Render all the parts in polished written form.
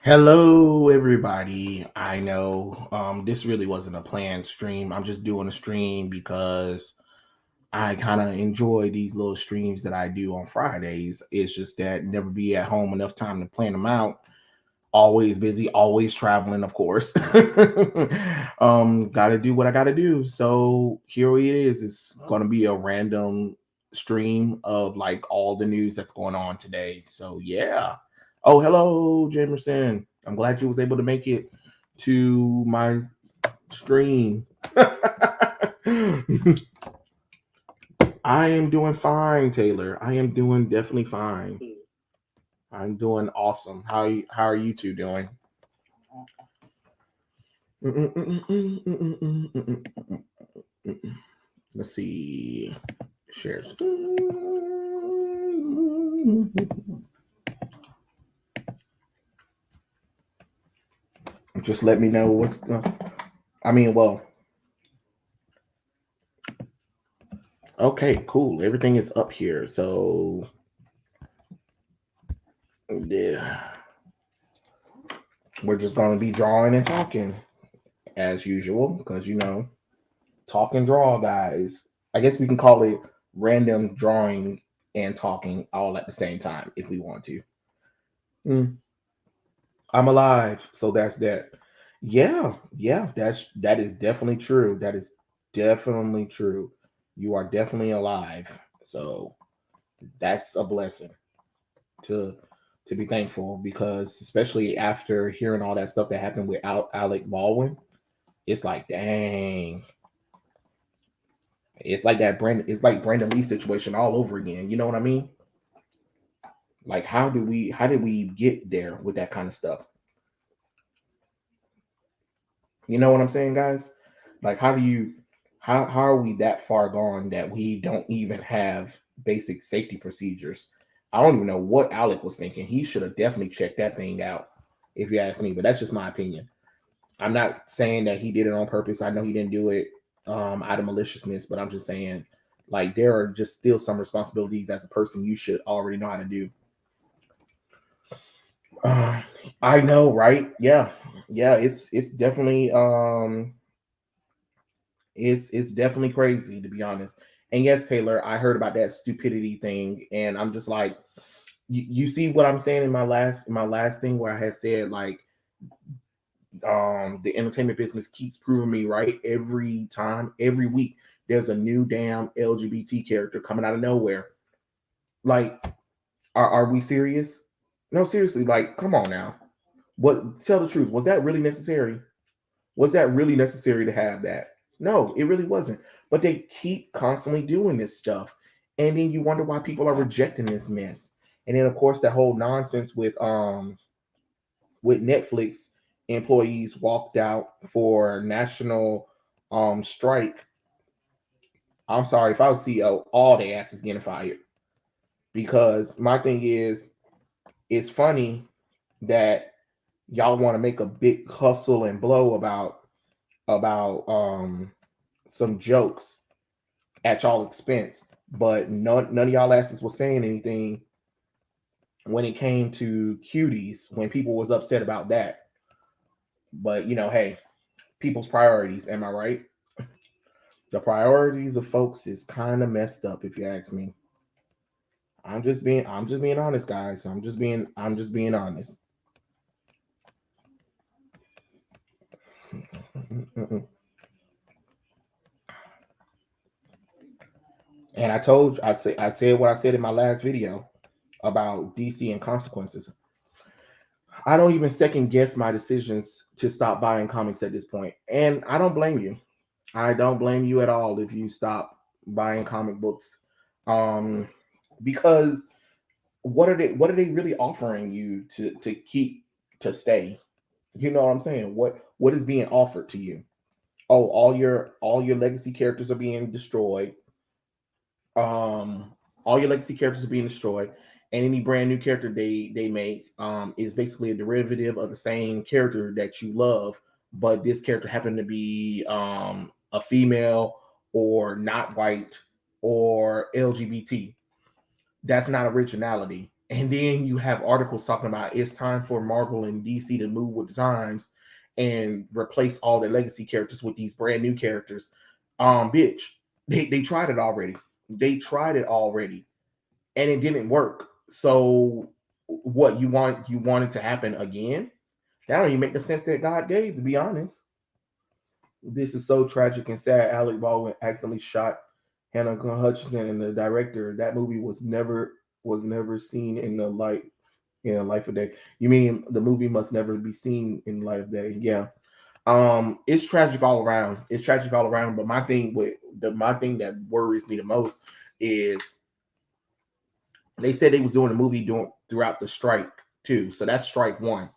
Hello, everybody. I know this really wasn't a planned stream. I'm just doing a stream because I kind of enjoy these little streams that I do on Fridays. It's just that never be at home enough time to plan them out. Always busy, always traveling, of course. Got to do what I got to do. So here it is. It's going to be a random stream of like all the news that's going on today. So yeah. Oh, hello, Jamerson. I'm glad you was able to make it to my stream. I am doing fine, Taylor. I am doing definitely fine. I'm doing awesome. How are you two doing? Let's see. Share screen. Just let me know what's going. I mean, well, okay, cool. Everything is up here. So yeah, we're just gonna be drawing and talking as usual because talk and draw, guys. I guess we can call it random drawing and talking all at the same time if we want to. Mm, I'm alive, so that's that. Yeah, yeah, that is definitely true. That is definitely true. You are definitely alive, so that's a blessing to to be thankful because especially after hearing all that stuff that happened with Alec Baldwin, it's like dang, it's like that Brandon. It's like Brandon Lee situation all over again. You know what I mean? Like how did we get there with that kind of stuff? You know what I'm saying, guys? Like how are we that far gone that we don't even have basic safety procedures? I don't even know what Alec was thinking. He should have definitely checked that thing out, if you ask me. But that's just my opinion. I'm not saying that he did it on purpose. I know he didn't do it out of maliciousness, but I'm just saying like there are just still some responsibilities as a person you should already know how to do. Uh, I know, right? Yeah, yeah. It's definitely it's definitely crazy to be honest. And yes, Taylor, I heard about that stupidity thing, and I'm just like, you see what I'm saying in my last thing where I had said like the entertainment business keeps proving me right every time, every week. There's a new damn LGBT character coming out of nowhere. Like, are we serious? No, seriously. Like, come on now. What? Tell the truth. Was that really necessary? Was that really necessary to have that? No, it really wasn't. But they keep constantly doing this stuff, and then you wonder why people are rejecting this mess. And then, of course, that whole nonsense with Netflix employees walked out for national strike. I'm sorry if I was CEO, all the ass is getting fired because my thing is, it's funny that y'all want to make a big hustle and blow about some jokes at y'all expense, but none of y'all asses was saying anything when it came to cuties when people was upset about that. But hey, people's priorities. Am I right? The priorities of folks is kind of messed up, if you ask me. I'm just being honest, guys. I'm just being honest. And I said what I said in my last video about DC and consequences. I don't even second guess my decisions to stop buying comics at this point, and I don't blame you. I don't blame you at all if you stop buying comic books, um, because what are they really offering you to keep to stay? You know what I'm saying? What is being offered to you? Oh, all your legacy characters are being destroyed. Um, all your legacy characters are being destroyed, and any brand new character they make is basically a derivative of the same character that you love, but this character happened to be a female or not white or LGBT. That's not originality. And then you have articles talking about it's time for Marvel and DC to move with the times and replace all their legacy characters with these brand new characters. Bitch, they tried it already. They tried it already, and it didn't work. So what you want it to happen again? That don't even make the sense that God gave, to be honest. This is so tragic and sad. Alec Baldwin accidentally shot Hannah Hutchinson, and the director. That movie was never seen in the life of day. You mean the movie must never be seen in the light of day? Yeah. It's tragic all around. It's tragic all around. But my thing that worries me the most is they said they was doing a movie throughout the strike too. So that's strike one.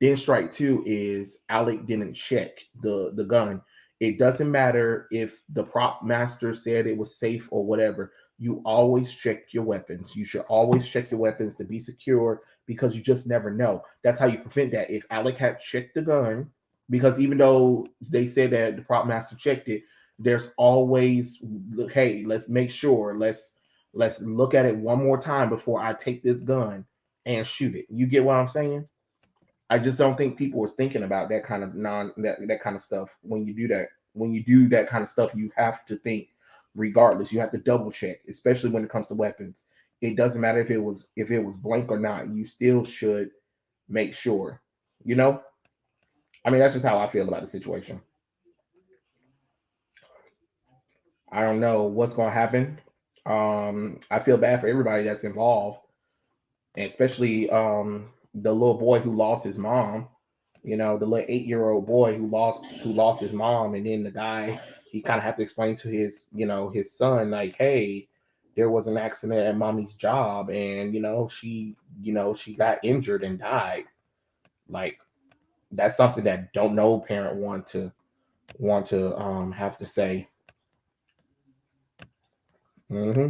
Then strike two is Alec didn't check the gun. It doesn't matter if the prop master said it was safe or whatever. You always check your weapons. You should always check your weapons to be secure because you just never know. That's how you prevent that. If Alec had checked the gun, because even though they said that the prop master checked it, there's always, hey, let's make sure. Let's look at it one more time before I take this gun and shoot it. You get what I'm saying? I just don't think people was thinking about that kind of that kind of stuff when you do that. When you do that kind of stuff, you have to think regardless. You have to double check, especially when it comes to weapons. It doesn't matter if it was blank or not. You still should make sure. You know? I mean, that's just how I feel about the situation. I don't know what's gonna happen. I feel bad for everybody that's involved, and especially the little boy who lost his mom. The little 8-year-old boy who lost his mom, and then the guy, he kind of have to explain to his son, like, hey, there was an accident at mommy's job, and she got injured and died. Like, that's something that don't no parent want to have to say. Hmm.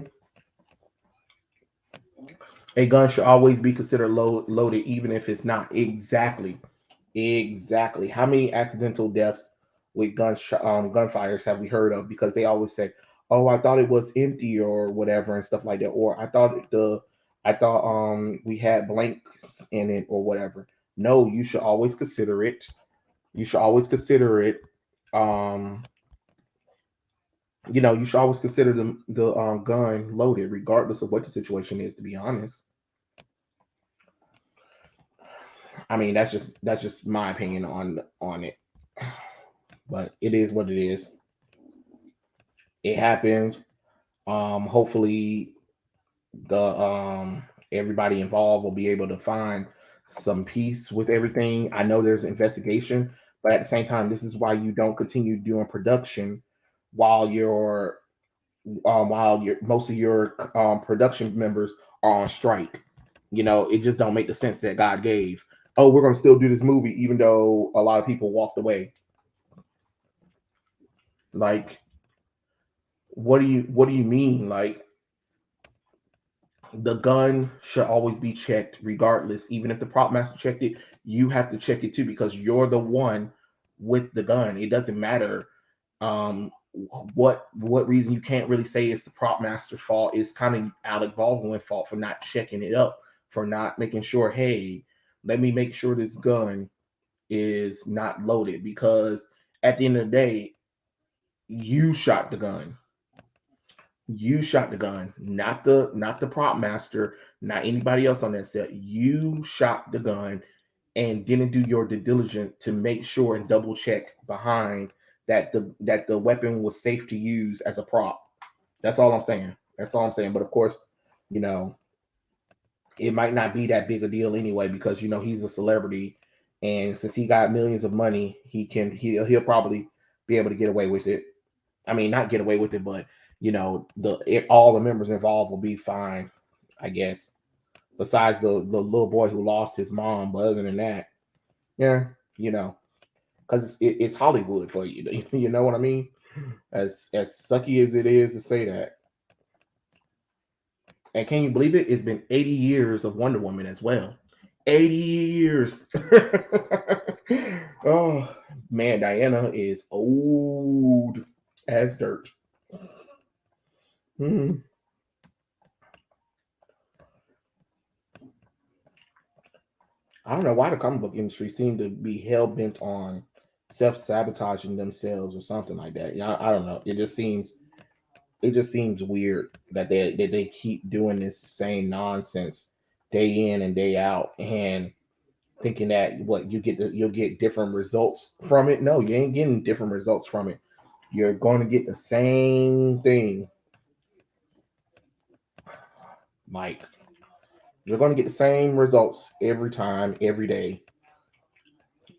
A gun should always be considered loaded, even if it's not. Exactly. How many accidental deaths with gunfires have we heard of? Because they always say, "Oh, I thought it was empty or whatever," and stuff like that, or I thought we had blanks in it or whatever. No, you should always consider it. You should always consider it. Um, you should always consider the gun loaded, regardless of what the situation is. To be honest, I mean that's just my opinion on it. But it is what it is. It happened. Hopefully the everybody involved will be able to find some peace with everything. I know there's investigation, but at the same time, this is why you don't continue doing production while your most of your production members are on strike. It just don't make the sense that God gave. Oh, we're gonna still do this movie even though a lot of people walked away. Like, what do you mean? Like, the gun should always be checked regardless. Even if the prop master checked it, you have to check it too because you're the one with the gun. It doesn't matter um what reason. You can't really say it's the prop master's fault. It's kind of Alec Baldwin's fault for not checking it up, for not making sure, hey, let me make sure this gun is not loaded, because at the end of the day, you shot the gun. You shot the gun, not the prop master, not anybody else on that set. You shot the gun and didn't do your due diligence to make sure and double check behind that the weapon was safe to use as a prop. That's all I'm saying. That's all I'm saying. But of course, you know, it might not be that big a deal anyway because he's a celebrity, and since he got millions of money, he'll probably be able to get away with it. I mean, not get away with it, but all the members involved will be fine, I guess. Besides the little boy who lost his mom, but other than that, yeah, because it's Hollywood for you. You know what I mean? As sucky as it is to say that. And can you believe it? It's been 80 years of Wonder Woman as well. 80 years. Oh man, Diana is old as dirt. Hmm. I don't know why the comic book industry seemed to be hell bent on self-sabotaging themselves or something like that. Yeah, I don't know. It just seems weird that they keep doing this same nonsense day in and day out, and thinking that what you'll get different results from it. No, you ain't getting different results from it. You're going to get the same thing, Mike. You're going to get the same results every time, every day.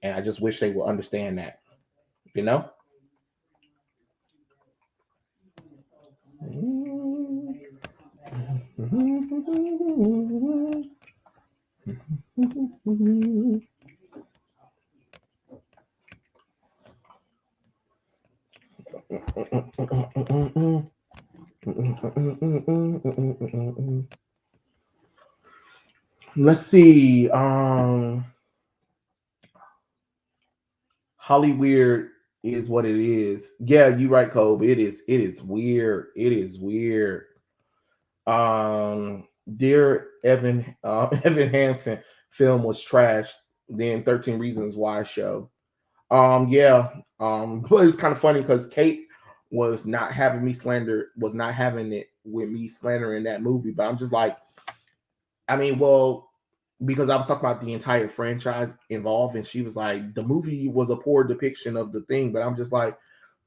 And I just wish they would understand that. You know. Let's see. Hollyweird is what it is. Yeah, you right, Kobe. It is. It is weird. It is weird. Dear Evan, Evan Hansen film was trashed. Then 13 Reasons Why show. Yeah. But it's kind of funny because Kate was not having it with me slandering that movie. But I'm just like, I mean, well, because I was talking about the entire franchise involved, and she was like, the movie was a poor depiction of the thing. But I'm just like,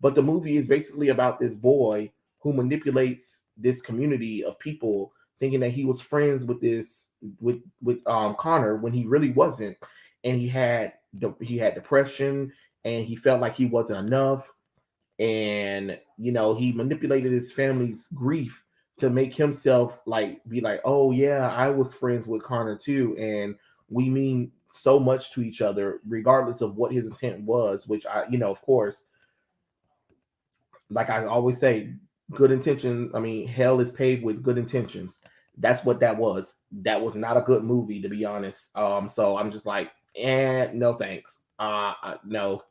but the movie is basically about this boy who manipulates this community of people, thinking that he was friends with this with Connor when he really wasn't, and he had depression, and he felt like he wasn't enough, and he manipulated his family's grief to make himself like be like, oh yeah, I was friends with Connor too, and we mean so much to each other regardless of what his intent was, which of course, like I always say, good intentions, I mean, hell is paved with good intentions. That's what that was. That was not a good movie, to be honest. So I'm just like, no thanks. No.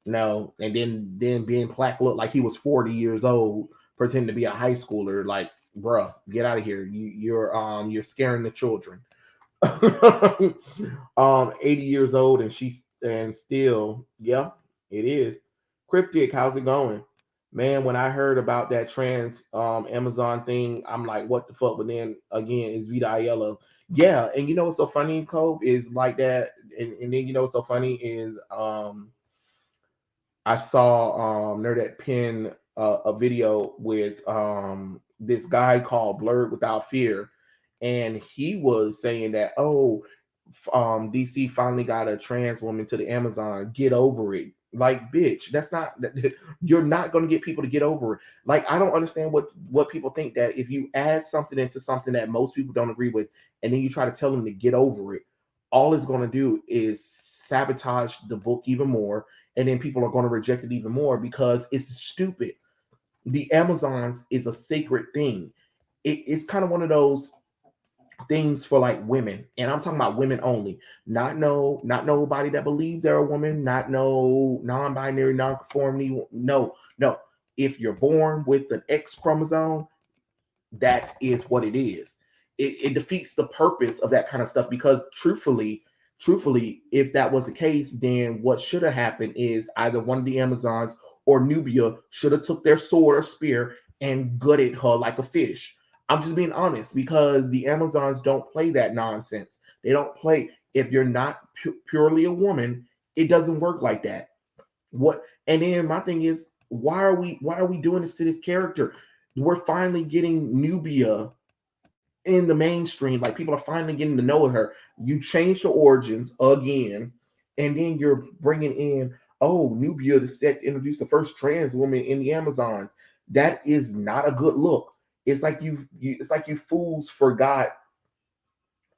No, and then being Plaque looked like he was 40 years old, pretending to be a high schooler. Like, bruh, get out of here. You're scaring the children. 80 years old, and still, yeah, it is. Cryptic, how's it going? Man, when I heard about that trans Amazon thing, I'm like, what the fuck? But then again, it's Vita Aiello. Yeah, and you know what's so funny, Cove, is like that, and then what's so funny is I saw Nerdette pin a video with this guy called Blurred Without Fear, and he was saying that, DC finally got a trans woman to the Amazon. Get over it. Like, bitch, that's not you're not going to get people to get over it. Like, I don't understand what people think, that if you add something into something that most people don't agree with, and then you try to tell them to get over it, all it's going to do is sabotage the book even more, and then people are going to reject it even more because it's stupid. The Amazons is a sacred thing. It's kind of one of those things for like women, and I'm talking about women only. Not nobody that believe they're a woman, not no non-binary, non-conformity. No, no. If you're born with an X chromosome, that is what it is. It defeats the purpose of that kind of stuff, because truthfully, if that was the case, then what should have happened is either one of the Amazons or Nubia should have took their sword or spear and gutted her like a fish. I'm just being honest, because the Amazons don't play that nonsense. They don't play. If you're not purely a woman, it doesn't work like that. What? And then my thing is, why are we doing this to this character? We're finally getting Nubia in the mainstream. Like, people are finally getting to know her. You change the origins again, and then you're bringing in, Nubia to introduce the first trans woman in the Amazons. That is not a good look. It's like it's like you fools forgot.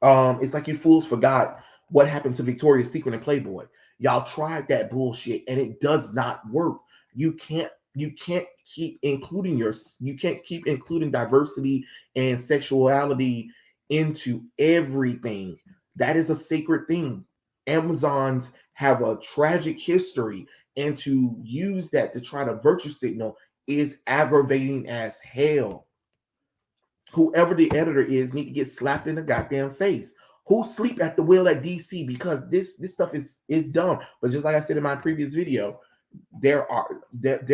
It's like you fools forgot what happened to Victoria's Secret and Playboy. Y'all tried that bullshit and it does not work. You can't you can't keep including diversity and sexuality into everything. That is a sacred thing. Amazons have a tragic history, and to use that to try to virtue signal is aggravating as hell. Whoever the editor is need to get slapped in the goddamn face. Who sleep at the wheel at DC? Because this stuff is dumb. But just like I said in my previous video, there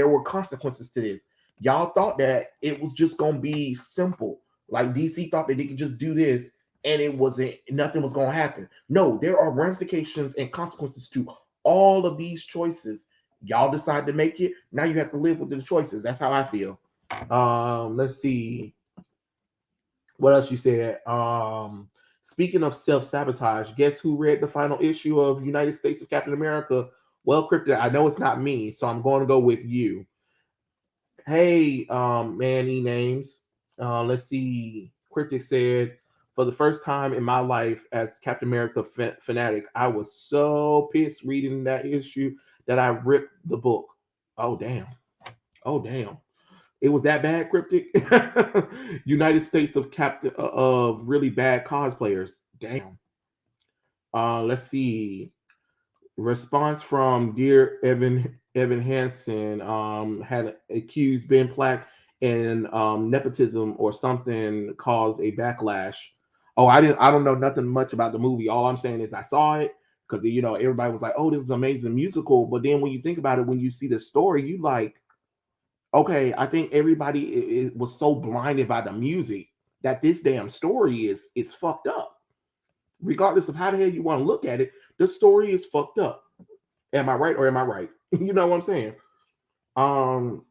were consequences to this. Y'all thought that it was just gonna be simple. Like DC thought that they could just do this and it wasn't, nothing was gonna happen. No, there are ramifications and consequences to all of these choices. Y'all decide to make it. Now you have to live with the choices. That's how I feel. Let's see what else you said. Speaking of self-sabotage, guess who read the final issue of United States of Captain America? Well, Cryptic, I know it's not me, so I'm going to go with you. Hey, Manny Names. Let's see. Cryptic said, for the first time in my life as Captain America fanatic, I was so pissed reading that issue that I ripped the book. Oh, damn. Oh, damn. It was that bad, Cryptic. United States of Captain of really bad cosplayers. Damn. Let's see. Response from dear Evan Hansen had accused Ben Platt and nepotism or something caused a backlash. Oh, I don't know nothing much about the movie. All I'm saying is I saw it because everybody was like, "Oh, this is an amazing musical." But then when you think about it, when you see the story, you like, okay, I think everybody was so blinded by the music that this damn story is fucked up. Regardless of how the hell you want to look at it, the story is fucked up. Am I right or am I right? You know what I'm saying?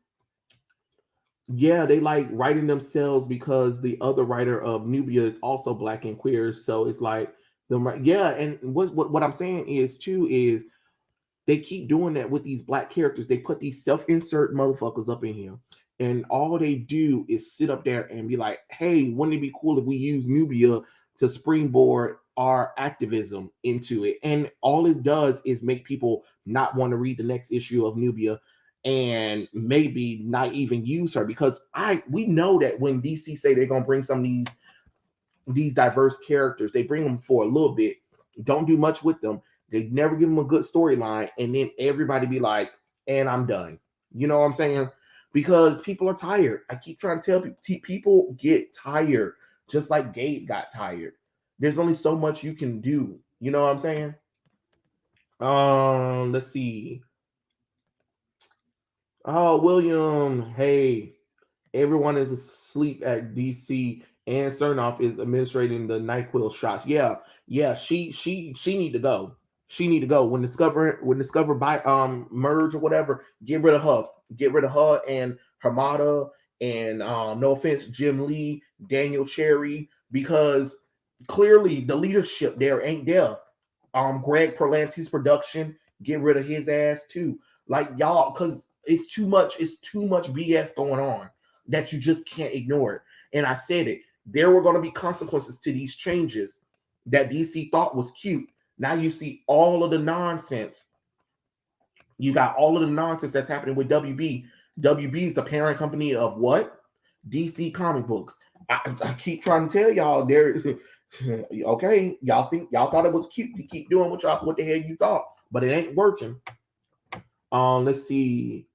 Yeah, they like writing themselves because the other writer of Nubia is also black and queer. So it's like yeah, and what I'm saying is too is they keep doing that with these black characters. They put these self-insert motherfuckers up in here, and all they do is sit up there and be like, "Hey, wouldn't it be cool if we use Nubia to springboard our activism into it?" And all it does is make people not want to read the next issue of Nubia, and maybe not even use her because we know that when DC say they're gonna bring some of these diverse characters, they bring them for a little bit, don't do much with them. They never give them a good storyline, and then everybody be like, "And I'm done." You know what I'm saying? Because people are tired. I keep trying to tell people get tired, just like Gabe got tired. There's only so much you can do. You know what I'm saying? Let's see. Oh, William, hey, everyone is asleep at DC, and Cernoff is administrating the NyQuil shots. Yeah, she need to go. She need to go. When Discover by merge or whatever, get rid of her. Get rid of her and Hamada and no offense, Jim Lee, Daniel Cherry, because clearly the leadership there ain't there. Greg Berlanti's production, get rid of his ass too. Like y'all, because it's too much BS going on that you just can't ignore it. And I said it. There were going to be consequences to these changes that DC thought was cute. Now you see all of the nonsense. You got all of the nonsense that's happening with WB. WB is the parent company of what? DC Comic Books. I keep trying to tell y'all there. Okay, y'all thought it was cute to keep doing what the hell you thought, but it ain't working. Let's see.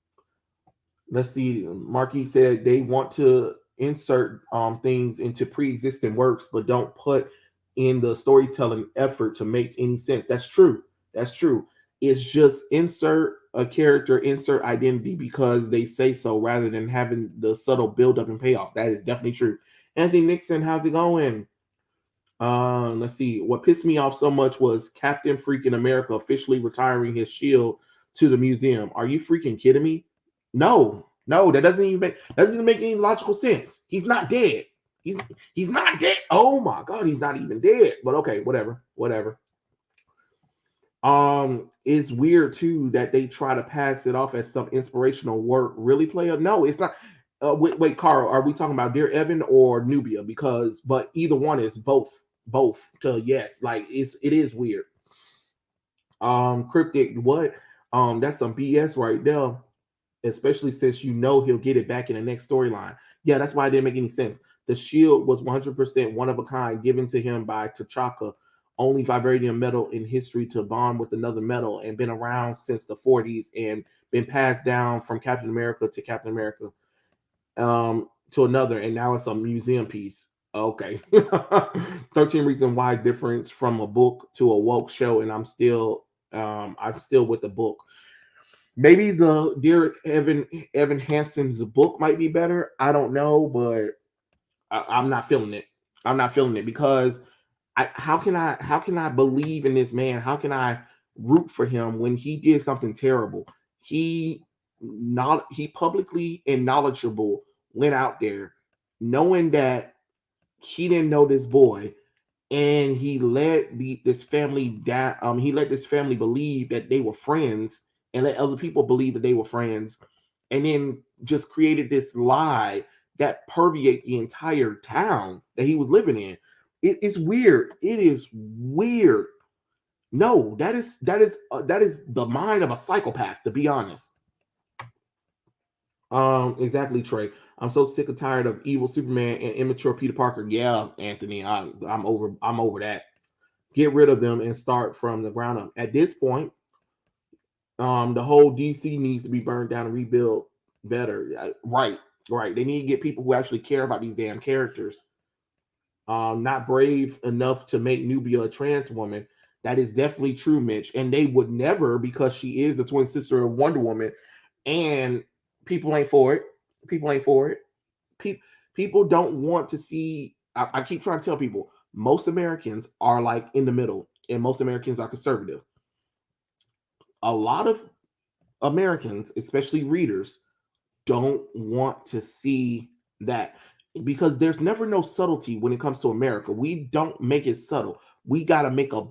Marquis said they want to insert things into pre-existing works, but don't put in the storytelling effort to make any sense. That's true. That's true. It's just insert a character, insert identity because they say so, rather than having the subtle build up and payoff. That is definitely true. Anthony Nixon, how's it going? Let's see. What pissed me off so much was Captain Freaking America officially retiring his shield to the museum. Are you freaking kidding me? No, that doesn't make any logical sense. He's not dead. He's not dead. Oh my god, he's not even dead. But okay, whatever. It's weird too that they try to pass it off as some inspirational work. Really, player? No, it's not. Wait, Carl, are we talking about Dear Evan or Nubia? But either one is both. To yes, like it is weird. Cryptic, what? That's some BS right there. Especially since he'll get it back in the next storyline. Yeah, that's why it didn't make any sense. The shield was 100% one of a kind, given to him by T'Chaka, only vibranium metal in history to bond with another metal, and been around since the 40s and been passed down from Captain America to Captain America to another, and now it's a museum piece. Okay. 13 Reasons Why difference from a book to a woke show, and I'm still with the book. Maybe the dear Evan Hansen's book might be better. I don't know, but I'm not feeling it. I'm not feeling it because how can I believe in this man? How can I root for him when he did something terrible? He publicly and knowledgeable went out there knowing that he didn't know this boy, and he let this family down. He let this family believe that they were friends, and let other people believe that they were friends, and then just created this lie that permeate the entire town that he was living in. It's weird. It is weird. No, that is the mind of a psychopath, to be honest. Exactly, Trey. I'm so sick and tired of evil Superman and immature Peter Parker. Yeah, Anthony, I'm over that. Get rid of them and start from the ground up. At this point, the whole DC needs to be burned down and rebuilt better. Right, right. They need to get people who actually care about these damn characters. Not brave enough to make Nubia a trans woman. That is definitely true, Mitch. And they would never, because she is the twin sister of Wonder Woman, and people ain't for it. People ain't for it. People people don't want to see. I keep trying to tell people most Americans are like in the middle, and most Americans are conservative. A lot of Americans, especially readers, don't want to see that because there's never no subtlety when it comes to America. We don't make it subtle. We got to make a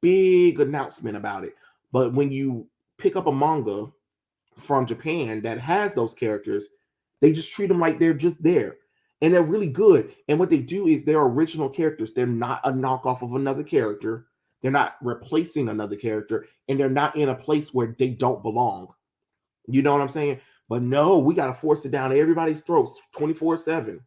big announcement about it. But when you pick up a manga from Japan that has those characters, they just treat them like they're just there. And they're really good. And what they do is they're original characters. They're not a knockoff of another character. They're not replacing another character. And they're not in a place where they don't belong. You know what I'm saying? But no, we got to force it down everybody's throats 24/7.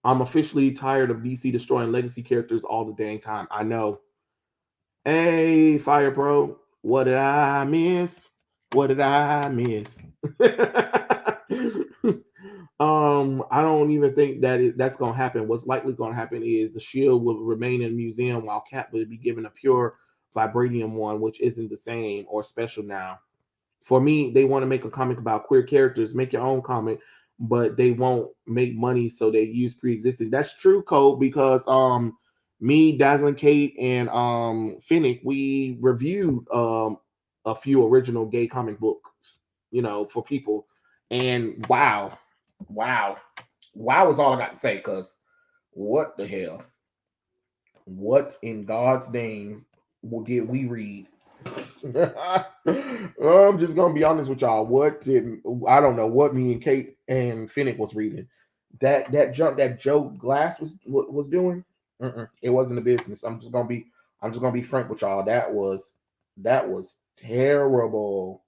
I'm officially tired of DC destroying legacy characters all the dang time. I know. Hey, Fire Pro, what did I miss? What did I miss? I don't even think that's gonna happen. What's likely gonna happen is the shield will remain in a museum while Cat will be given a pure vibranium one, which isn't the same or special now. For me, they want to make a comic about queer characters. Make your own comic, but they won't make money, so they use pre-existing. That's true, Cole, because me, Dazzling Kate, and Finnick, we reviewed a few original gay comic books, for people. And wow is all I got to say, cuz what the hell? What in God's name will get we read? I'm just gonna be honest with y'all. I don't know what me and Kate and Finnick was reading. That jump that Joe Glass was doing. It wasn't a business. I'm just gonna be frank with y'all. That was terrible.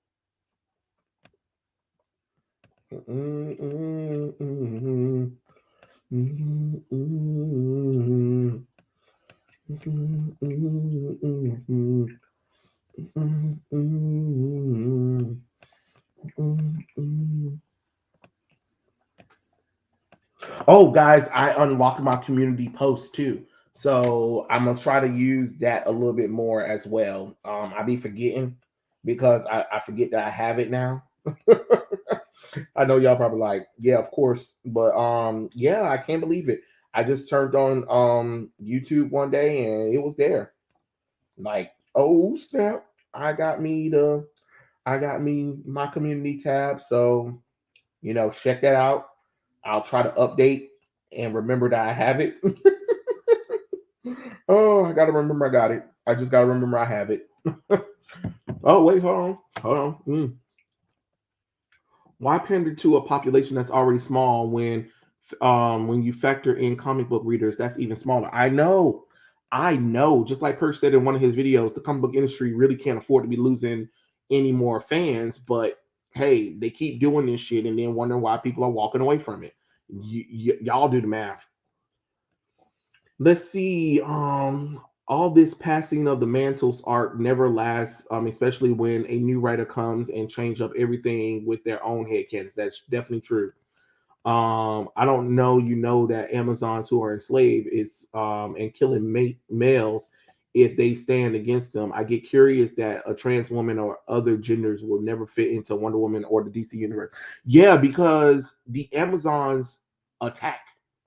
Oh, guys, I unlocked my community post too. So I'm gonna try to use that a little bit more as well. I be forgetting because I forget that I have it now. I know y'all probably like, yeah, of course, but yeah, I can't believe it. I just turned on YouTube one day and it was there. Like, oh snap! I got me my community tab. So check that out. I'll try to update and remember that I have it. Oh, I gotta remember I got it. I just gotta remember I have it. Oh wait, hold on. Why pander to a population that's already small when you factor in comic book readers, that's even smaller. I know. Just like Perch said in one of his videos, the comic book industry really can't afford to be losing any more fans. But hey, they keep doing this shit and then wondering why people are walking away from it. Y'all do the math. Let's see. all this passing of the mantles art never lasts, especially when a new writer comes and change up everything with their own headcanons. That's definitely true. I don't know, that Amazons who are enslaved is and killing males if they stand against them. I get curious that a trans woman or other genders will never fit into Wonder Woman or the DC universe. Yeah, because the Amazons attack.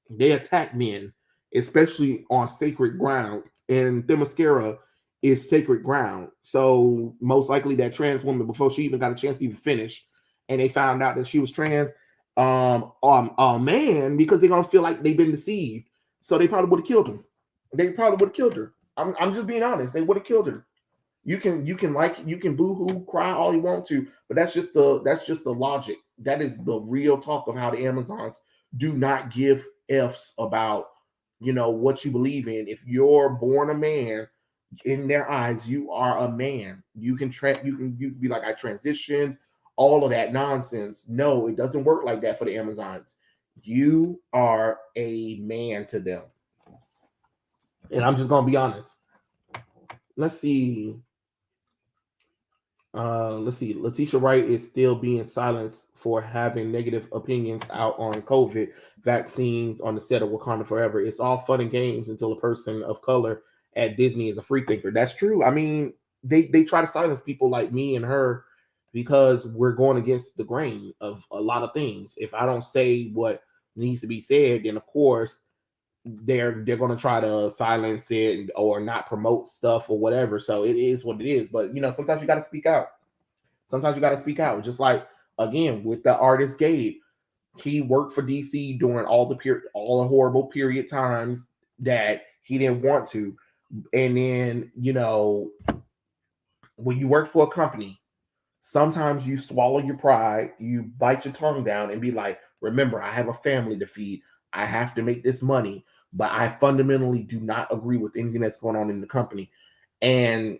They attack men, especially on sacred ground, and Themyscira is sacred ground. So most likely that trans woman, before she even got a chance to even finish, and they found out that she was trans, man, because they're gonna feel like they've been deceived. So they probably would have killed him. They probably would have killed her. I'm just being honest. They would have killed her. You can boo-hoo, cry all you want to, but that's just the logic. That is the real talk of how the Amazons do not give F's about what you believe in. If you're born a man, in their eyes, you are a man. You can be like, I transitioned, all of that nonsense. No, it doesn't work like that for the Amazons. You are a man to them. And I'm just gonna be honest. Let's see. Let's see. Letitia Wright is still being silenced for having negative opinions out on COVID vaccines on the set of Wakanda Forever. It's all fun and games until a person of color at Disney is a free thinker. That's true. I mean, they try to silence people like me and her because we're going against the grain of a lot of things. If I don't say what needs to be said, then of course they're going to try to silence it or not promote stuff or whatever. So it is what it is. But sometimes you got to speak out. Sometimes you got to speak out. Just like again with the artist Gabe, he worked for DC during all the horrible period times that he didn't want to. And then when you work for a company, sometimes you swallow your pride, you bite your tongue down, and be like, remember, I have a family to feed. I have to make this money, but I fundamentally do not agree with anything that's going on in the company. And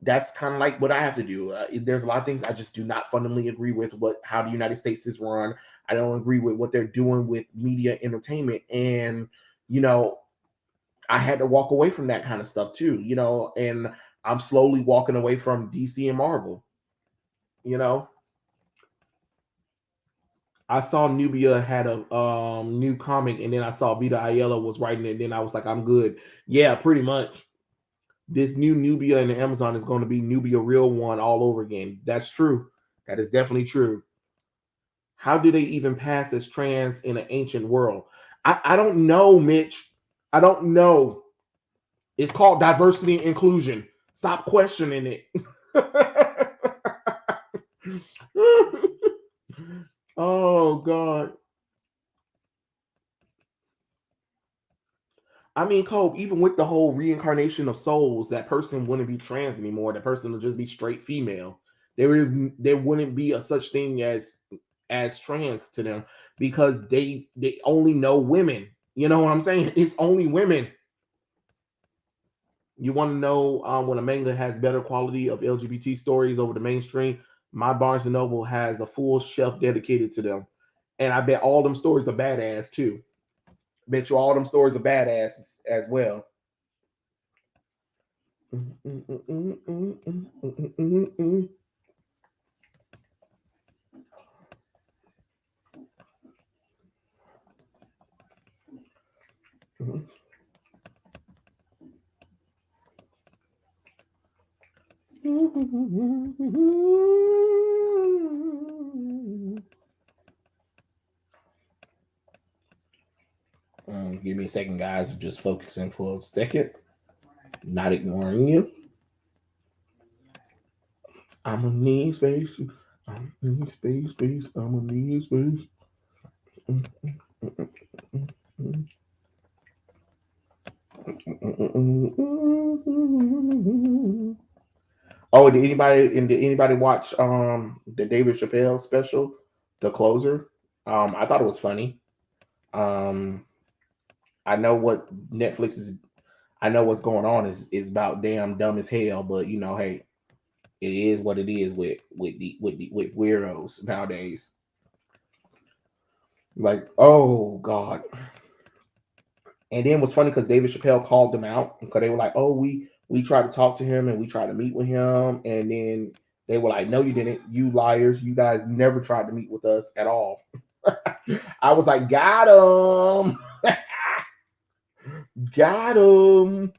that's kind of like what I have to do. There's a lot of things I just do not fundamentally agree with how the United States is run. I don't agree with what they're doing with media entertainment. And, you know, I had to walk away from that kind of stuff too, and I'm slowly walking away from DC and Marvel, you know. I saw Nubia had a new comic, and then I saw Vita Ayala was writing it. And then I was like, I'm good. Yeah, pretty much. This new Nubia in the Amazon is going to be Nubia Real One all over again. That's true. That is definitely true. How do they even pass as trans in an ancient world? I don't know, Mitch. I don't know. It's called diversity and inclusion. Stop questioning it. Oh God. I mean, Cole, even with the whole reincarnation of souls, that person wouldn't be trans anymore. That person would just be straight female. There wouldn't be a such thing as trans to them because they only know women. You know what I'm saying? It's only women. You want to know when a manga has better quality of LGBT stories over the mainstream? My Barnes and Noble has a full shelf dedicated to them, and I bet all them stories are badass too. Bet you all them stories are badass as well. Give me a second, guys. I'm just focusing for a second. Not ignoring you. I'm gonna need space. I'm gonna need space. I'm gonna need space. Oh, did anybody watch the David Chappelle special, The Closer? I thought it was funny. Um, I know what Netflix is. I know what's going on is about damn dumb as hell, but hey, it is what it is with weirdos nowadays. Like, oh God, And then it was funny because David Chappelle called them out because they were like, "Oh, we tried to talk to him and we tried to meet with him," and then they were like, "No, you didn't. You liars. You guys never tried to meet with us at all." I was like, "Got him, got him."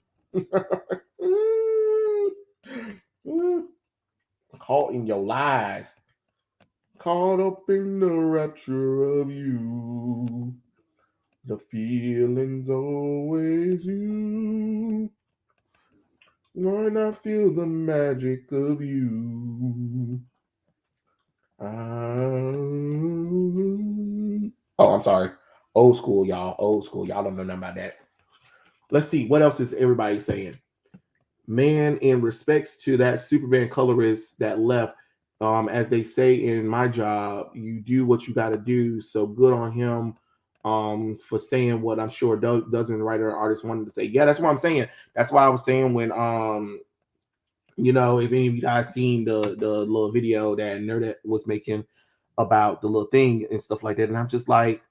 Caught in your lies, caught up in the rapture of you. The feeling's always you. Why not feel the magic of you? Oh, I'm sorry. Old school, y'all. Old school. Y'all don't know nothing about that. Let's see. What else is everybody saying? Man, in respects to that Superman colorist that left, as they say in my job, you do what you got to do. So good on him, for saying what I'm sure doesn't writer or artist wanted to say. Yeah, that's what I'm saying. That's why I was saying when, if any of you guys seen the little video that Nerd was making about the little thing and stuff like that, and I'm just like,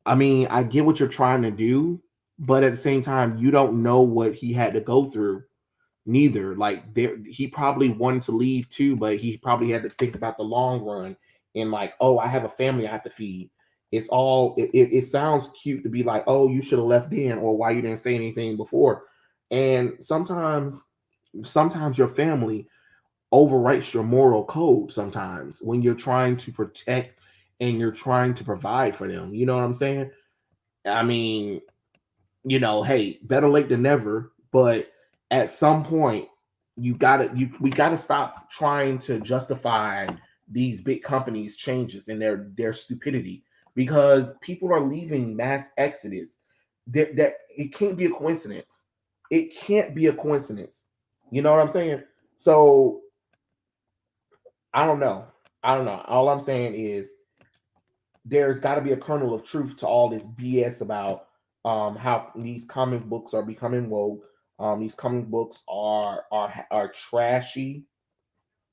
I mean, I get what you're trying to do, but at the same time, you don't know what he had to go through neither. Like he probably wanted to leave too, but he probably had to think about the long run and like, oh, I have a family I have to feed. It sounds cute to be like, oh, you should have left then, or why you didn't say anything before. And sometimes your family overwrites your moral code sometimes when you're trying to protect and you're trying to provide for them. You know what I'm saying? I mean, hey, better late than never. But at some point, we gotta stop trying to justify these big companies' changes and their stupidity because people are leaving mass exodus. That it can't be a coincidence. It can't be a coincidence. You know what I'm saying? So I don't know. I don't know. All I'm saying is there's got to be a kernel of truth to all this BS about how these comic books are becoming woke. These comic books are trashy,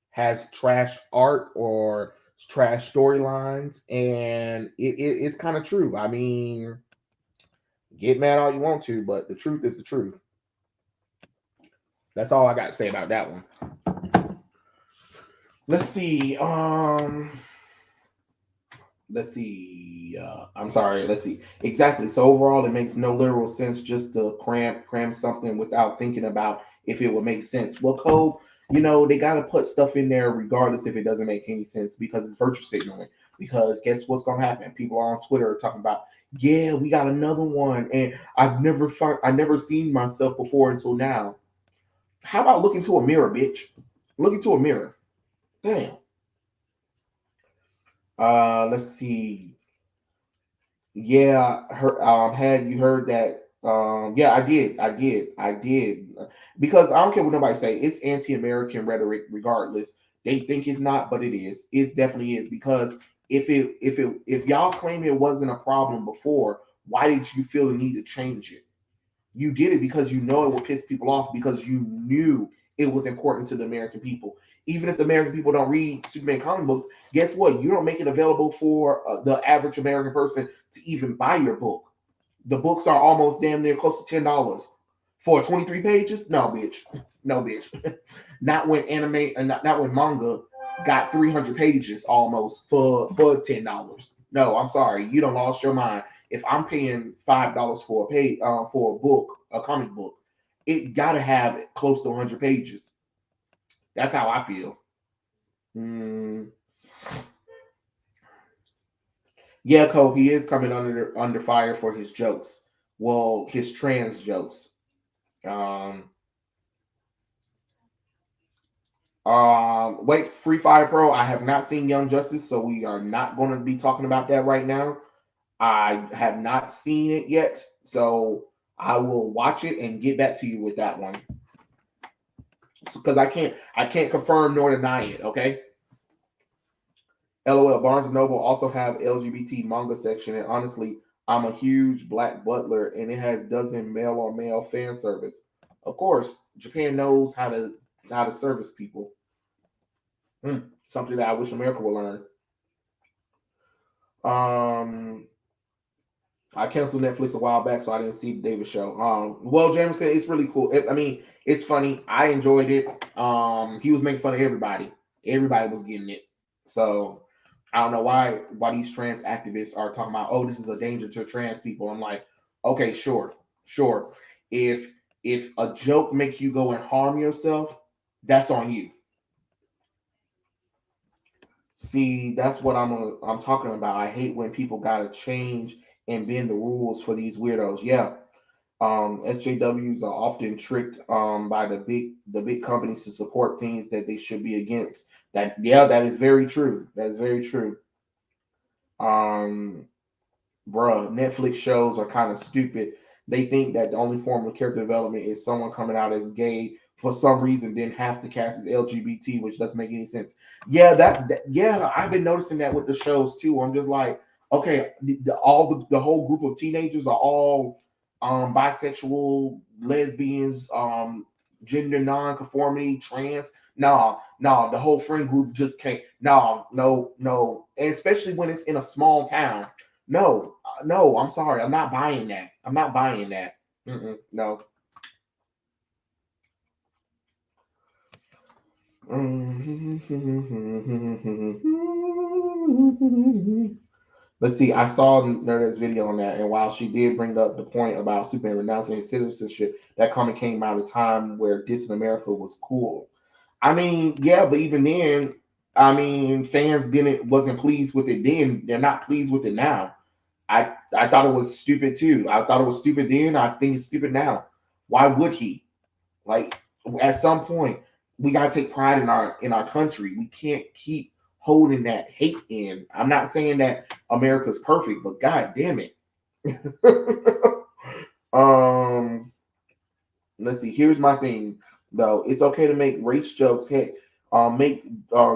has trash art or trash storylines, and it's kind of true. I mean, get mad all you want to, but the truth is the truth. That's all I got to say about that one. Let's see. Let's see. I'm sorry. Let's see. Exactly. So overall, it makes no literal sense just to cram something without thinking about if it would make sense. Well, code, they got to put stuff in there regardless if it doesn't make any sense because it's virtue signaling. Because guess what's gonna happen? People are on Twitter talking about, yeah, we got another one, and I never seen myself before until now. How about look into a mirror, bitch? Look into a mirror. Damn. Let's see. Yeah, had you heard that? Yeah, I did. Because I don't care what nobody say. It's anti-American rhetoric, regardless. They think it's not, but it is. It definitely is. Because if y'all claim it wasn't a problem before, why did you feel the need to change it? You did it because you know it would piss people off because you knew it was important to the American people. Even if the American people don't read Superman comic books, guess what? You don't make it available for the average American person to even buy your book. The books are almost damn near close to $10 for 23 pages. No, bitch. No, bitch. Not when anime and not when manga got 300 pages almost for $10. No, I'm sorry. You don't lost your mind. If I'm paying $5 for a book, a comic book, it gotta have close to 100 pages. That's how I feel. Mm, yeah, Cole, he is coming under fire for his jokes. Well, his trans jokes. Um, wait, Free Fire Pro. I have not seen Young Justice, so we are not going to be talking about that right now. I have not seen it yet, so I will watch it and get back to you with that one because I can't confirm nor deny it. Okay. LOL. Barnes and Noble also have LGBT manga section, and honestly, I'm a huge Black Butler, and it has dozen male on male fan service. Of course, Japan knows how to service people. Something that I wish America would learn. Um, I canceled Netflix a while back, so I didn't see the David show. Well, Jameson, it's really cool. I mean, it's funny. I enjoyed it. He was making fun of everybody. Everybody was getting it. So I don't know why these trans activists are talking about, oh, this is a danger to trans people. I'm like, okay, sure. If a joke makes you go and harm yourself, that's on you. See, that's what I'm talking about. I hate when people gotta change and bend the rules for these weirdos. Yeah. SJWs are often tricked by the big companies to support things that they should be against. That is very true. That is very true. Um, Bruh, Netflix shows are kind of stupid. They think that the only form of character development is someone coming out as gay for some reason, then half the cast is LGBT, which doesn't make any sense. Yeah, yeah, I've been noticing that with the shows too. I'm just like, okay, the whole group of teenagers are all bisexual, lesbians, gender non-conformity, trans. No, the whole friend group just can't. No, and especially when it's in a small town. No, I'm sorry. I'm not buying that. I'm not buying that. No. Let's see. I saw Nerd's video on that, and while she did bring up the point about Superman renouncing his citizenship, that comment came out of a time where Dissing America was cool. I mean, yeah, but even then, I mean, fans wasn't pleased with it then. They're not pleased with it now. I thought it was stupid too. I thought it was stupid then. I think it's stupid now. Why would he? Like at some point, we gotta take pride in our country. We can't keep holding that hate in. I'm not saying that America's perfect, but god damn it. um let's see. Here's my thing though. It's okay to make race jokes, make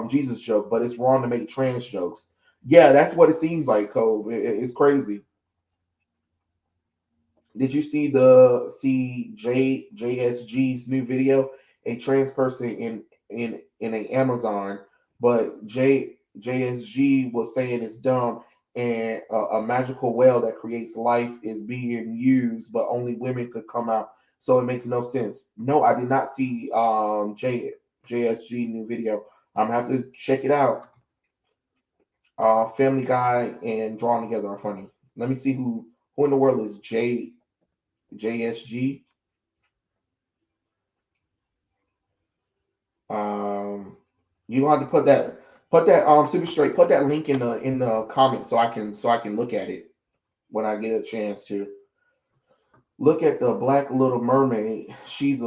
Jesus joke, but it's wrong to make trans jokes. Yeah, that's what it seems like, Cole. It's crazy. Did you see JSG's new video? A trans person in an Amazon, but JSG was saying it's dumb and a magical well that creates life is being used, but only women could come out. So it makes no sense. No, I did not see JSG new video. I'm gonna have to check it out. Family Guy and Drawn Together are funny. Let me see who in the world is JSG. You have to put that super straight. Put that link in the comments so I can look at it when I get a chance to. Look at the Black Little Mermaid. She's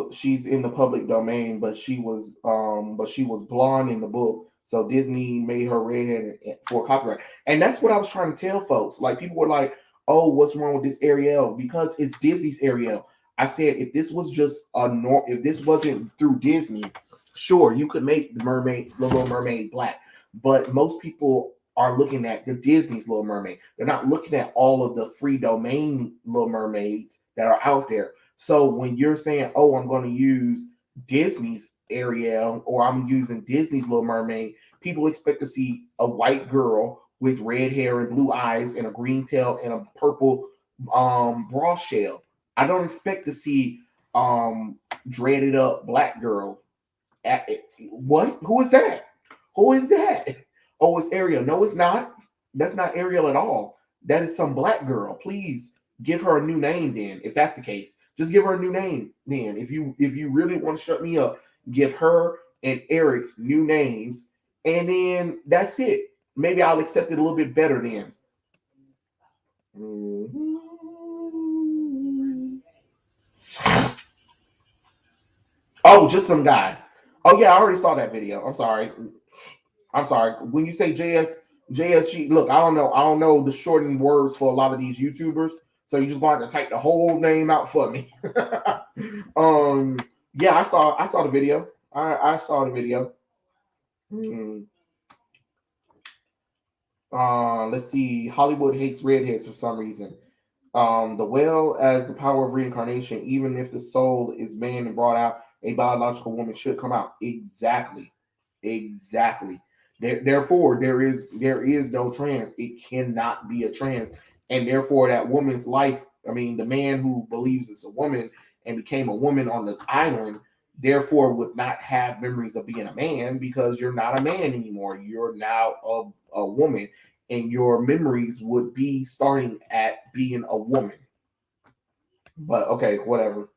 in the public domain, but she was blonde in the book. So Disney made her redhead for copyright. And that's what I was trying to tell folks. Like people were like, "Oh, what's wrong with this Ariel?" Because it's Disney's Ariel. I said if this was just if this wasn't through Disney, sure, you could make the Little Mermaid black. But most people are looking at the Disney's Little Mermaid. They're not looking at all of the free domain Little Mermaids that are out there. So when you're saying, "Oh, I'm going to use Disney's Ariel or I'm using Disney's Little Mermaid," people expect to see a white girl with red hair and blue eyes and a green tail and a purple bra shell. I don't expect to see dreaded up black girl. What? Who is that? Who is that? Oh, it's Ariel. No, it's not. That's not Ariel at all. That is some black girl. Please give her a new name then. If that's the case, just give her a new name then. If you really want to shut me up, give her and Eric new names, and then that's it. Maybe I'll accept it a little bit better then. Mm-hmm. Oh, just some guy. Oh yeah, I already saw that video. I'm sorry. When you say JSG, look, I don't know the shortened words for a lot of these YouTubers, so you just want to type the whole name out for me. Yeah, I saw the video. I saw the video. Let's see. Hollywood hates redheads for some reason. The well as the power of reincarnation, even if the soul is banned and brought out, a biological woman should come out. Exactly. Therefore, there is no trans. It cannot be a trans. and therefore that woman's life. I mean, the man who believes it's a woman and became a woman on the island, therefore would not have memories of being a man because you're not a man anymore. You're now a woman, and your memories would be starting at being a woman. But okay, whatever.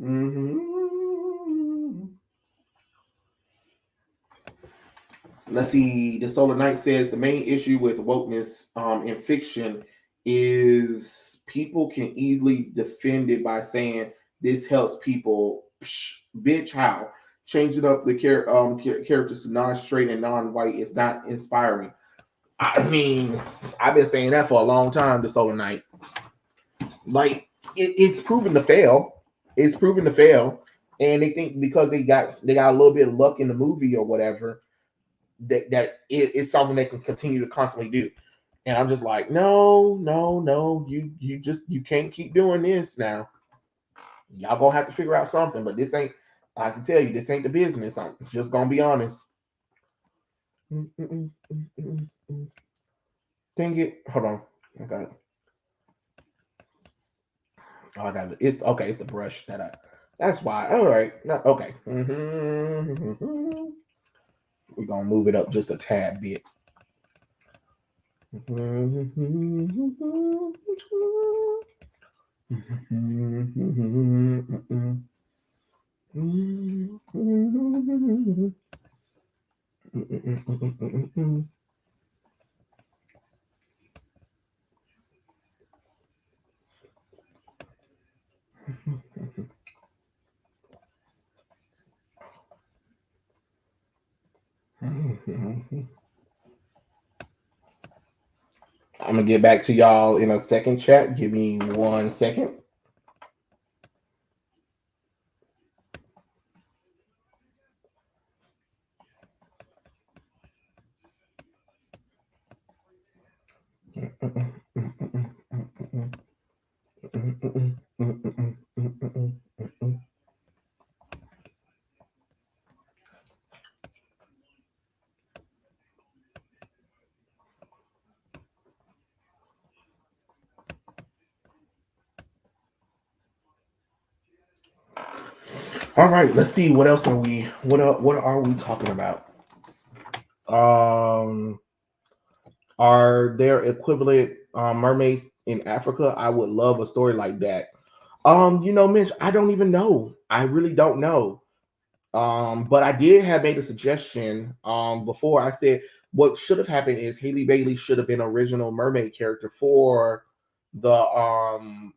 Mm-hmm. Let's see. The Solar Knight says the main issue with wokeness in fiction is people can easily defend it by saying this helps people. Psh, bitch, how? Changing up the characters to non-straight and non-white is not inspiring. I mean, I've been saying that for a long time. The Solar Knight, like, it's proven to fail. It's proven to fail, and they think because they got a little bit of luck in the movie or whatever that it's something they can continue to constantly do. And I'm just like, no, no, no, you can't keep doing this now. Y'all gonna have to figure out something, but this ain't. I can tell you, this ain't the business. I'm just gonna be honest. Dang it! Hold on, I got it. Oh, I got it. It's okay. It's the brush that I. That's why. All right. No, okay. We're gonna move it up just a tad bit. I'm gonna get back to y'all in a second, chat. Give me 1 second. All right, let's see what else are we what are we talking about? Um, are there equivalent mermaids in Africa? I would love a story like that. Mitch, I don't even know. I really don't know. But I did have made a suggestion before. I said what should have happened is Haley Bailey should have been original mermaid character the um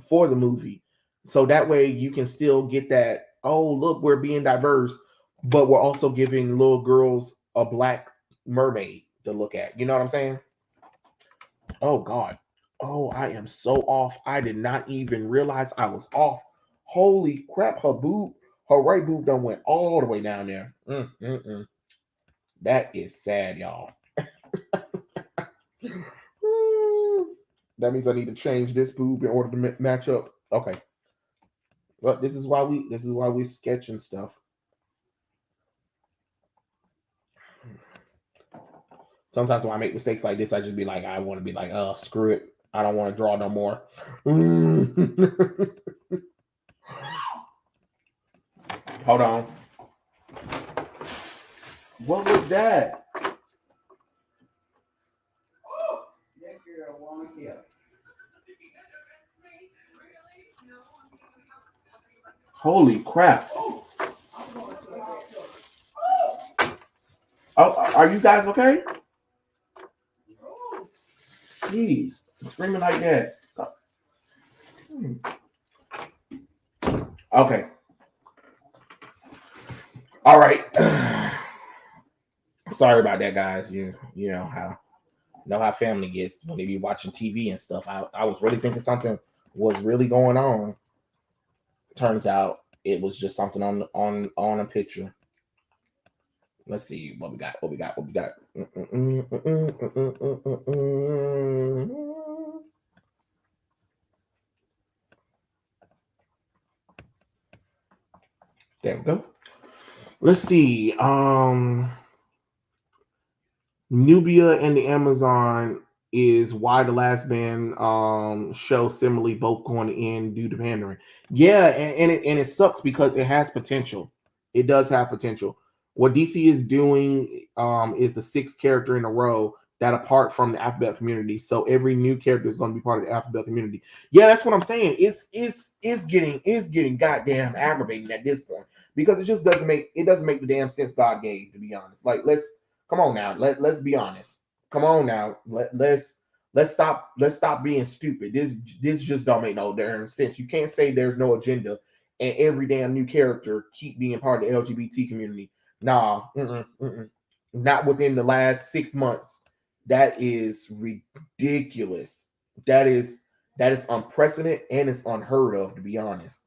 for the movie. So that way you can still get that, oh look, we're being diverse, but we're also giving little girls a black mermaid to look at. You know what I'm saying? Oh God. Oh, I am so off. I did not even realize I was off. Holy crap, her right boob done went all the way down there. That is sad, y'all. That means I need to change this boob in order to match up. Okay. But this is why we sketching stuff. Sometimes when I make mistakes like this, I just be like, I want to be like, oh, screw it. I don't want to draw no more. Hold on. What was that? Holy crap. Oh, are you guys okay? Jeez, screaming like that. Okay. All right. Sorry about that, guys. You know how family gets when they be watching TV and stuff. I was really thinking something was really going on. Turns out it was just something on a picture. Let's see what we got. What we got. What we got. There we go. Let's see. Nubia and the Amazon is why the last band show similarly both going to end due to pandering. Yeah, and it sucks because it has potential. It does have potential. What DC is doing is the sixth character in a row that apart from the alphabet community. So every new character is going to be part of the alphabet community. Yeah, that's what I'm saying. It's getting goddamn aggravating at this point because it doesn't make the damn sense God gave, to be honest. Like let's come on now. Let's be honest. Come on now. Let's stop being stupid. This just don't make no damn sense. You can't say there's no agenda and every damn new character keep being part of the LGBT community. Nah, not within the last 6 months. That is ridiculous. That is unprecedented and it's unheard of, to be honest.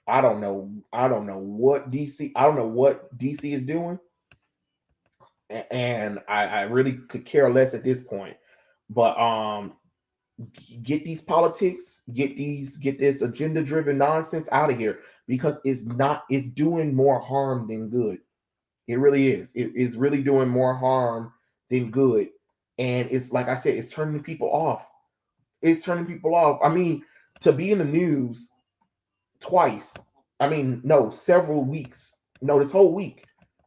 I don't know. I don't know what DC. I don't know what DC is doing, and I really could care less at this point. But get these politics, get this agenda driven nonsense out of here because it's doing more harm than good. It really is. It is really doing more harm than good. And it's like I said, it's turning people off. It's turning people off. I mean, to be in the news twice. I mean, no, several weeks. No, this whole week,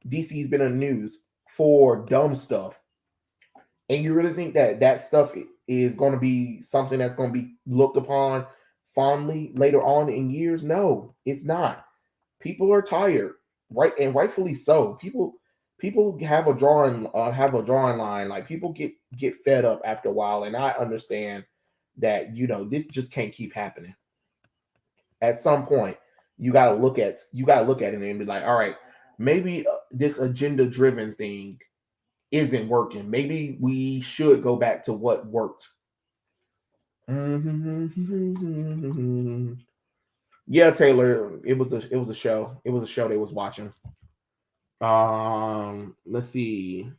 DC's been in the news for dumb stuff. And you really think that that stuff is going to be something that's going to be looked upon fondly later on in years? No, it's not. People are tired, right, and rightfully so. People have a drawing line. Like people get fed up after a while, and I understand that this just can't keep happening. At some point, you got to look at it and be like, all right, maybe this agenda driven thing isn't working. Maybe we should go back to what worked. Yeah, Taylor, it was a show. It was a show they was watching. Let's see.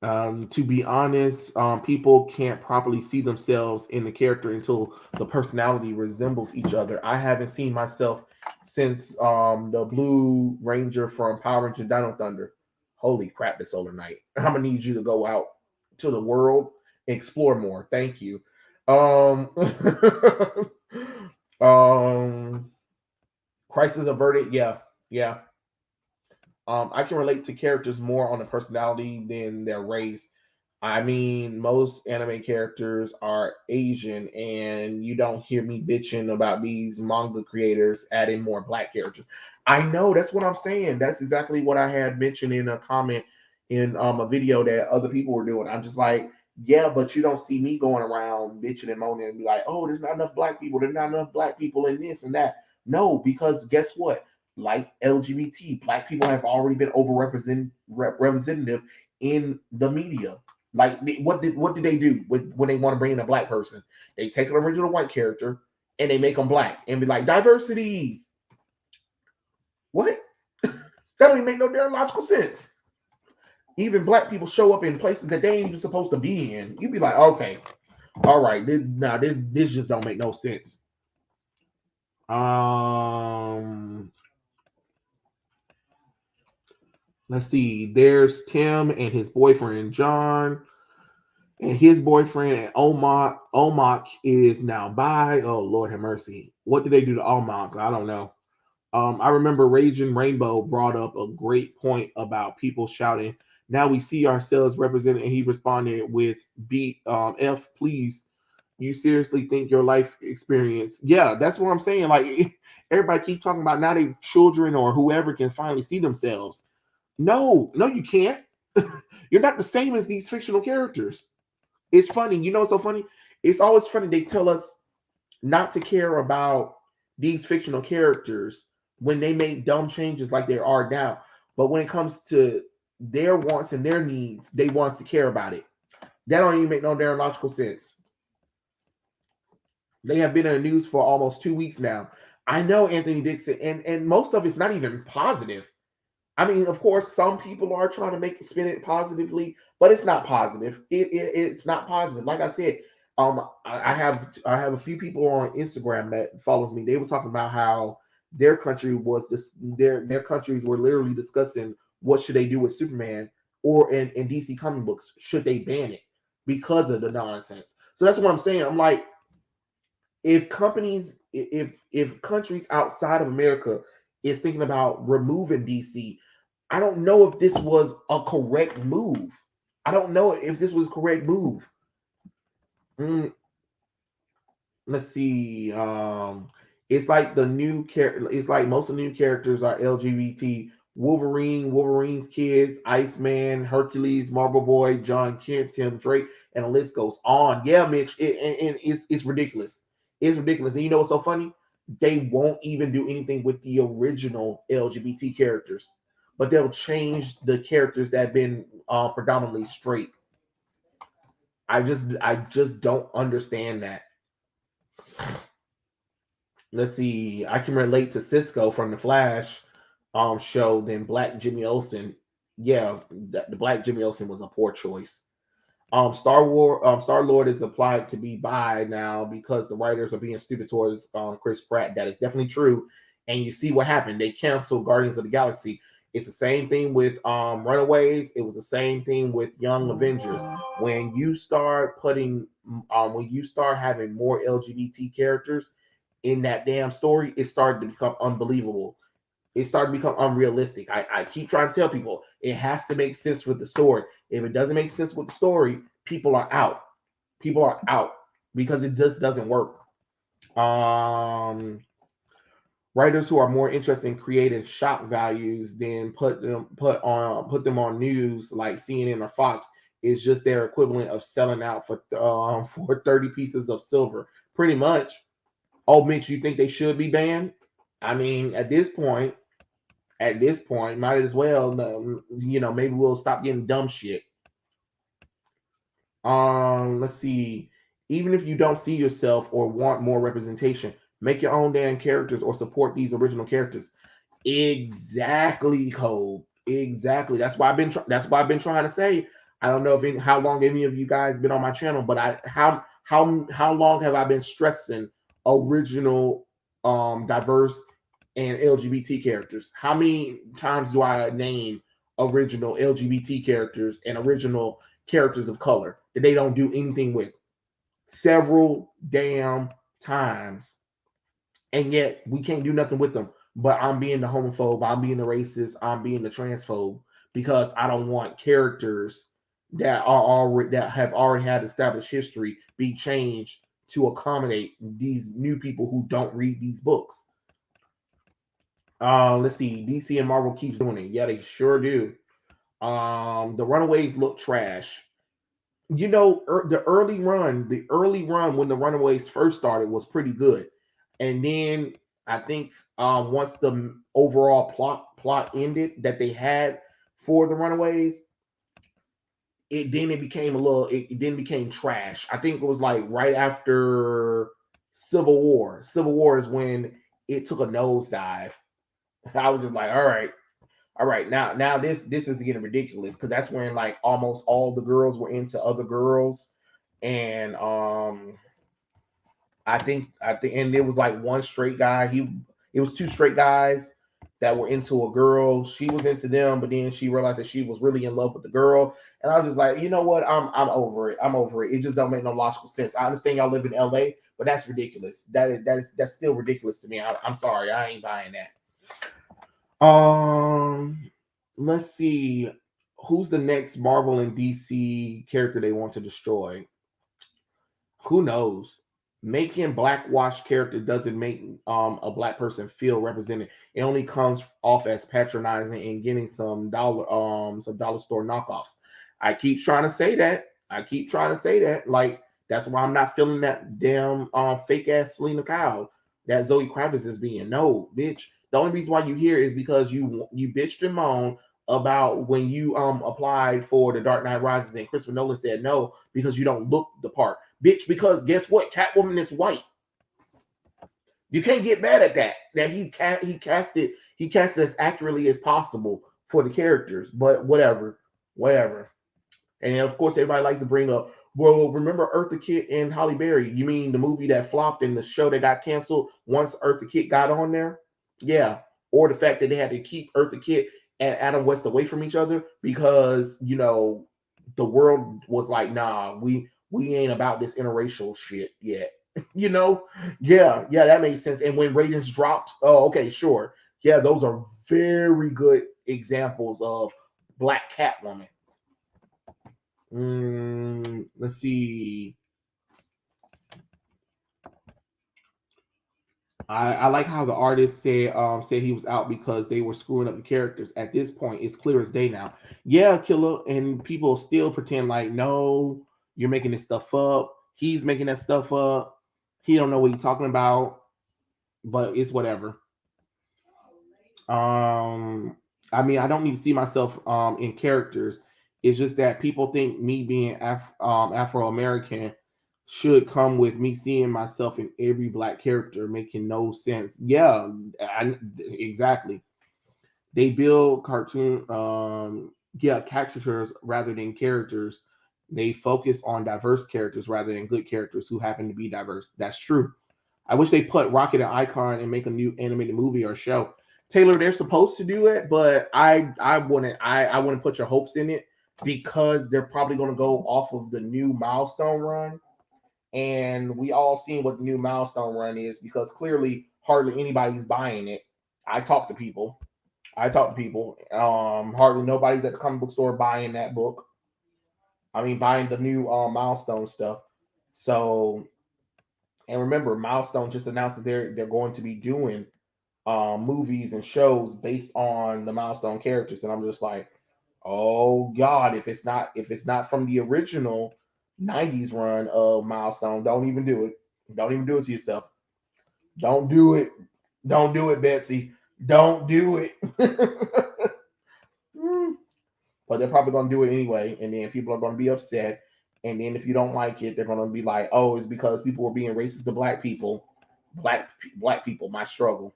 To be honest, people can't properly see themselves in the character until the personality resembles each other. I haven't seen myself since the Blue Ranger from Power Ranger Dino Thunder. Holy crap, this Solar Knight. I'm gonna need you to go out to the world, explore more. Thank you. Um, um, Crisis Averted. Yeah, yeah. I can relate to characters more on the personality than their race. I mean, most anime characters are Asian, and you don't hear me bitching about these manga creators adding more black characters. I know that's what I'm saying. That's exactly what I had mentioned in a comment in a video that other people were doing. I'm just like, yeah, but you don't see me going around bitching and moaning and be like, oh, there's not enough black people. There's not enough black people in this and that. No, because guess what? Like LGBT, black people have already been representative in the media. Like what did they do when they want to bring in a black person? They take an original white character and they make them black and be like diversity. What? That don't even make no damn logical sense. Even black people show up in places that they ain't even supposed to be in. You'd be like, okay, all right, this just don't make no sense. Um, let's see. There's Tim and his boyfriend John. And his boyfriend Omok is now bi. Oh Lord have mercy. What did they do to Omok? I don't know. I remember Raging Rainbow brought up a great point about people shouting. Now we see ourselves represented, and he responded with "B F, please. You seriously think your life experience?" Yeah, that's what I'm saying. Like everybody keep talking about now they children or whoever can finally see themselves. No, no, you can't. You're not the same as these fictional characters. It's funny, it's so funny. It's always funny they tell us not to care about these fictional characters when they make dumb changes like they are now. But when it comes to their wants and their needs, they want us to care about it. That don't even make no damn logical sense. They have been in the news for almost 2 weeks now. I know Anthony Dixon, and most of it's not even positive. I mean, of course, some people are trying to make it spin it positively, but it's not positive. It's not positive. Like I said, I have a few people on Instagram that follows me. They were talking about how their country was their countries were literally discussing what should they do with Superman or in DC comic books should they ban it because of the nonsense. So that's what I'm saying. I'm like, if countries outside of America is thinking about removing DC, I don't know if this was a correct move. I don't know if this was a correct move. Mm, let's see. It's like the new character. It's like most of the new characters are LGBT. Wolverine's kids, Iceman, Hercules, Marble Boy, John Kent, Tim Drake, and the list goes on. Yeah, Mitch, and it's ridiculous. It's ridiculous. And you know what's so funny? They won't even do anything with the original LGBT characters, but they'll change the characters that have been predominantly straight. I just don't understand that. Let's see. I can relate to Cisco from the Flash show than Black Jimmy Olsen. Yeah, the Black Jimmy Olsen was a poor choice. Star Lord is applied to be bi now because the writers are being stupid towards Chris Pratt. That is definitely true. And you see what happened. They canceled Guardians of the Galaxy. It's the same thing with Runaways. It was the same thing with Young Avengers. When you start when you start having more LGBT characters in that damn story, it started to become unbelievable. It started to become unrealistic. I keep trying to tell people it has to make sense with the story. If it doesn't make sense with the story, people are out. People are out because it just doesn't work. Um, Writers who are more interested in creating shock values than put them on news like CNN or Fox is just their equivalent of selling out for 30 pieces of silver. Pretty much. Oh, Mitch, you think they should be banned? I mean, at this point, might as well, maybe we'll stop getting dumb shit. Let's see. Even if you don't see yourself or want more representation, make your own damn characters or support these original characters. Exactly, Cole. Exactly. That's why I've been trying to say. I don't know how long any of you guys been on my channel, but how long have I been stressing original, diverse, and LGBT characters? How many times do I name original LGBT characters and original characters of color that they don't do anything with? Several damn times. And yet we can't do nothing with them. But I'm being the homophobe, I'm being the racist, I'm being the transphobe because I don't want characters that have already had established history be changed to accommodate these new people who don't read these books. Let's see. DC and Marvel keeps doing it. Yeah, they sure do. The Runaways look trash. The early run when the Runaways first started was pretty good, and then I think once the overall plot ended that they had for the Runaways, it then became trash. I think it was like right after Civil War. Civil War is when it took a nosedive. I was just like, all right, now this is getting ridiculous because that's when like almost all the girls were into other girls, and I think and it was like one straight guy. It was two straight guys that were into a girl. She was into them, but then she realized that she was really in love with the girl. And I was just like, you know what? I'm over it. I'm over it. It just don't make no logical sense. I understand y'all live in LA, but that's ridiculous. That's still ridiculous to me. I'm sorry, I ain't buying that. Um, let's see. Who's the next Marvel and DC character they want to destroy? Who knows? Making black wash character doesn't make a black person feel represented. It only comes off as patronizing and getting some dollar store knockoffs. I keep trying to say that. I keep trying to say that. Like that's why I'm not feeling that damn fake ass Selena Kyle that Zoe Kravitz is being. No, bitch. The only reason why you here is because you bitched and moaned about when you applied for the Dark Knight Rises and Christopher Nolan said no because you don't look the part. Bitch, because guess what? Catwoman is white. You can't get mad at that. That he cast it as accurately as possible for the characters. But whatever, whatever. And of course, everybody likes to bring up, well, remember Eartha Kitt and Halle Berry? You mean the movie that flopped and the show that got canceled once Eartha Kitt got on there? Yeah. Or the fact that they had to keep Eartha Kitt and Adam West away from each other because the world was like, nah, we ain't about this interracial shit yet. Yeah, that makes sense. And when ratings dropped, oh, okay, sure, yeah, those are very good examples of Black Catwoman. Let's see. I like how the artist said he was out because they were screwing up the characters. At this point, it's clear as day now. Yeah, Killer, and people still pretend like, no, you're making this stuff up. He's making that stuff up. He don't know what he's talking about, but it's whatever. I mean, I don't need to see myself in characters. It's just that people think me being Afro American should come with me seeing myself in every black character, making no sense. Yeah, exactly. They build caricatures rather than characters. They focus on diverse characters rather than good characters who happen to be diverse. That's true. I wish they put Rocket and Icon and make a new animated movie or show. Taylor, they're supposed to do it, but I wouldn't put your hopes in it because they're probably going to go off of the new Milestone run, and we all seen what the new Milestone run is because clearly hardly anybody's buying it. I talk to people. Hardly nobody's at the comic book store buying that book. I mean, buying the new Milestone stuff. So, and remember, Milestone just announced that they're going to be doing movies and shows based on the Milestone characters, and I'm just like, oh God, if it's not from the original '90s run of Milestone, don't even do it. Don't even do it to yourself. Don't do it. Don't do it, Betsy. Don't do it. But they're probably gonna do it anyway, and then people are gonna be upset. And then if you don't like it, they're gonna be like, "Oh, it's because people were being racist to black people, black people, my struggle."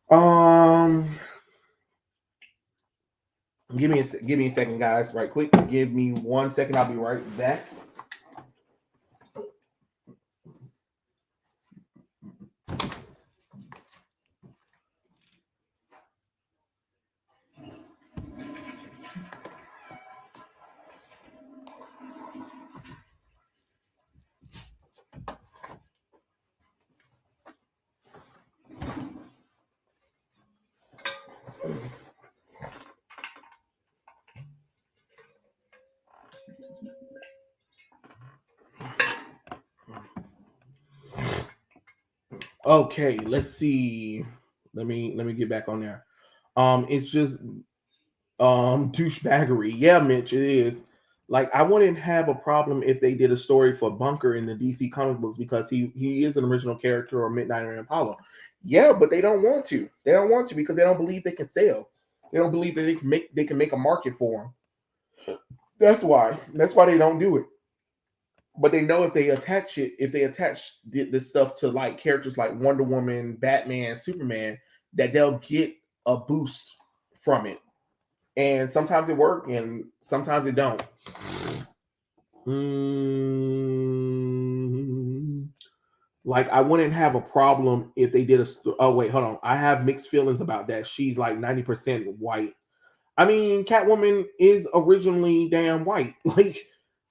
Um, give me a second, guys, right quick. Give me 1 second. I'll be right back. Okay, let's see. Let me get back on there. It's just douchebaggery. Yeah, Mitch, it is. Like I wouldn't have a problem if they did a story for Bunker in the DC comic books because he is an original character or Midnight and Apollo. Yeah, but they don't want to. They don't want to because they don't believe they can sell. They don't believe that they can make a market for them. That's why. That's why they don't do it. But they know if they attach this stuff to like characters like Wonder Woman, Batman, Superman, that they'll get a boost from it. And sometimes it works, and sometimes it don't. Mm, like I wouldn't have a problem if they did a. Oh wait, hold on. I have mixed feelings about that. She's like 90% white. I mean, Catwoman is originally damn white. Like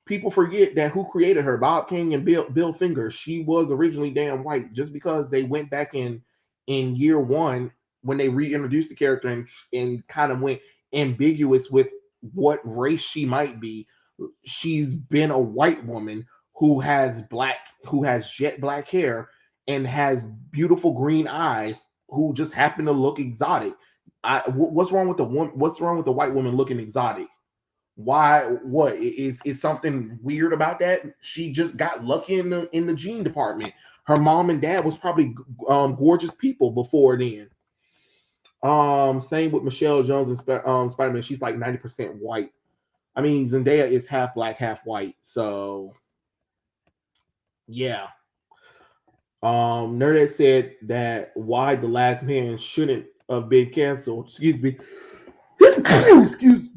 people forget that who created her, Bob King and Bill Finger. She was originally damn white. Just because they went back in year one when they reintroduced the character and kind of went ambiguous with what race she might be. She's been a white woman who has jet black hair and has beautiful green eyes who just happen to look exotic. What's wrong with what's wrong with the white woman looking exotic? Why? What is something weird about that? She just got lucky in the gene department. Her mom and dad was probably gorgeous people before then. Same with Michelle Jones and Spider-Man. She's like 90% white. I mean, Zendaya is half black, half white. So yeah. Nerdette said that why The Last Man shouldn't have been canceled. Excuse me. excuse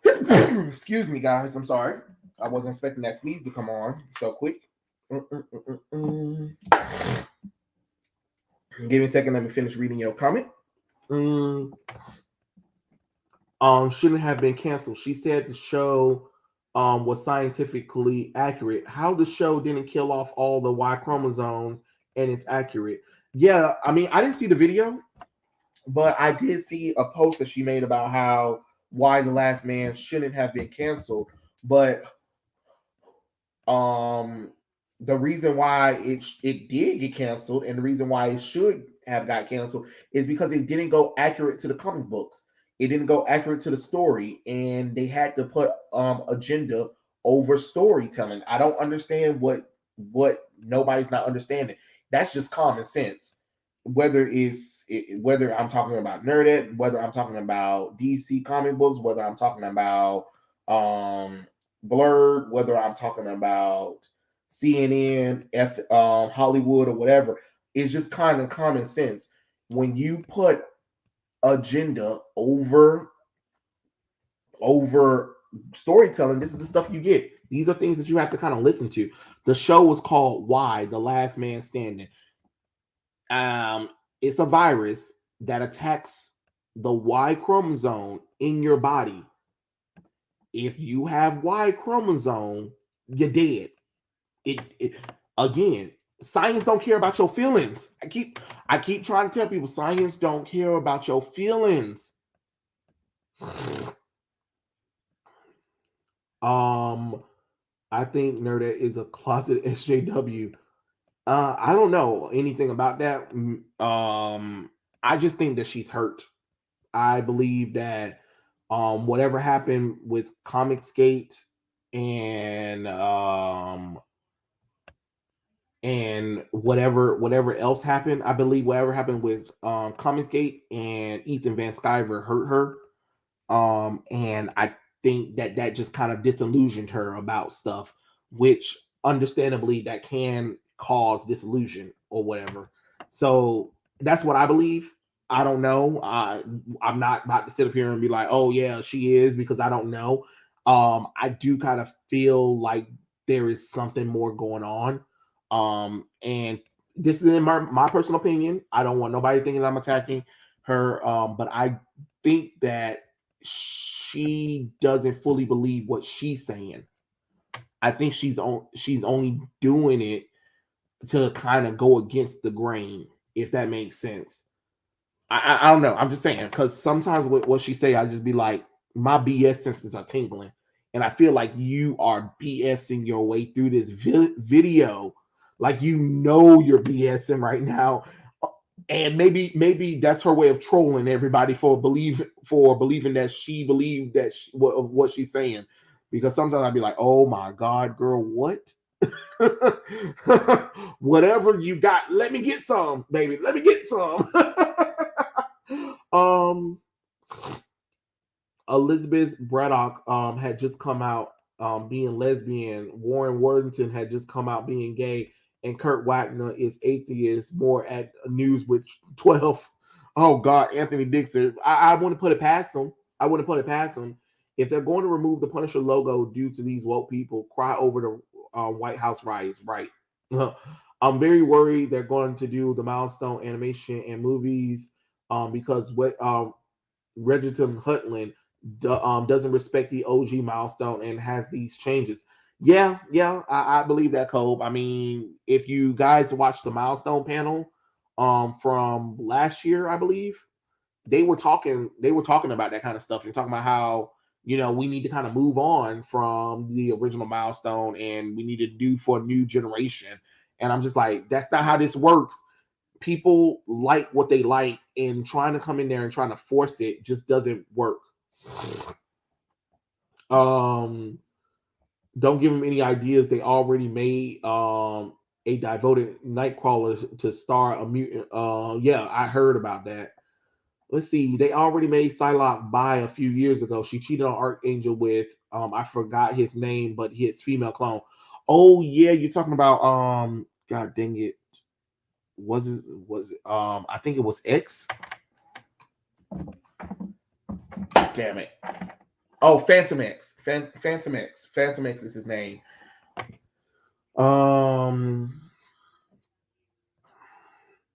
excuse me, guys. I'm sorry. I wasn't expecting that sneeze to come on so quick. Give me a second. Let me finish reading your comment. Shouldn't have been canceled. She said the show was scientifically accurate. How the show didn't kill off all the Y chromosomes and it's accurate. Yeah, I mean, I didn't see the video, but I did see a post that she made about how Y the Last Man shouldn't have been canceled. But the reason why it did get canceled and the reason why it should have got canceled is because it didn't go accurate to the comic books. It didn't go accurate to the story, and they had to put agenda over storytelling. I don't understand what nobody's not understanding. That's just common sense. Whether I'm talking about Nerdette, whether I'm talking about DC comic books, whether I'm talking about Blurred, whether I'm talking about CNN, Hollywood, or whatever, it's just kind of common sense. When you put agenda over storytelling, this is the stuff you get. These are things that you have to kind of listen to. The show was called Y the Last Man Standing. It's a virus that attacks the Y chromosome in your body. If you have Y chromosome, you're dead. It again, science don't care about your feelings. I keep trying to tell people science don't care about your feelings. I think Nerdette is a closet SJW. I don't know anything about that. I just think that she's hurt. I believe that whatever happened with Comicsgate and whatever else happened, I believe whatever happened with Comicsgate and Ethan Van Sciver hurt her. And I think that just kind of disillusioned her about stuff, which understandably that can cause disillusion or whatever. So that's what I believe. I don't know. I'm not about to sit up here and be like, oh yeah, she is, because I don't know. I do kind of feel like there is something more going on. And this is in my personal opinion. I don't want nobody thinking I'm attacking her. But I think that she doesn't fully believe what she's saying. I think she's only doing it to kind of go against the grain, if that makes sense. I don't know. I'm just saying, because sometimes with what she say, I just be like, my BS senses are tingling, and I feel like you are BSing your way through this video, like you're BSing right now, and maybe that's her way of trolling everybody for believing that she believed that what she's saying, because sometimes I'd be like, oh my god, girl, what? Whatever you got, let me get some, baby. Let me get some. Elizabeth Braddock had just come out being lesbian. Warren Worthington had just come out being gay, and Kurt Wagner is atheist. More at News with 12. Oh God, Anthony Dixon. I wouldn't put it past them. I wouldn't put it past them. If they're going to remove the Punisher logo due to these woke people, cry over the White House riots. Right. I'm very worried they're going to do the milestone animation and movies because what Reginald Hutland doesn't respect the OG milestone and has these changes. Yeah, I believe that, Cole. I mean, if you guys watched the milestone panel from last year, I believe they were talking about that kind of stuff and talking about how we need to kind of move on from the original milestone and we need to do for a new generation. And I'm just like, that's not how this works. People like what they like, and trying to come in there and trying to force it just doesn't work. Don't give them any ideas. They already made a devoted Nightcrawler to star a mutant. Yeah, I heard about that. Let's see. They already made Psylocke bi a few years ago. She cheated on Archangel with I forgot his name, but his female clone. Oh yeah, you're talking about God dang it. Was it I think it was X. Damn it. Oh, Phantom X. Phantom X. Phantom X is his name.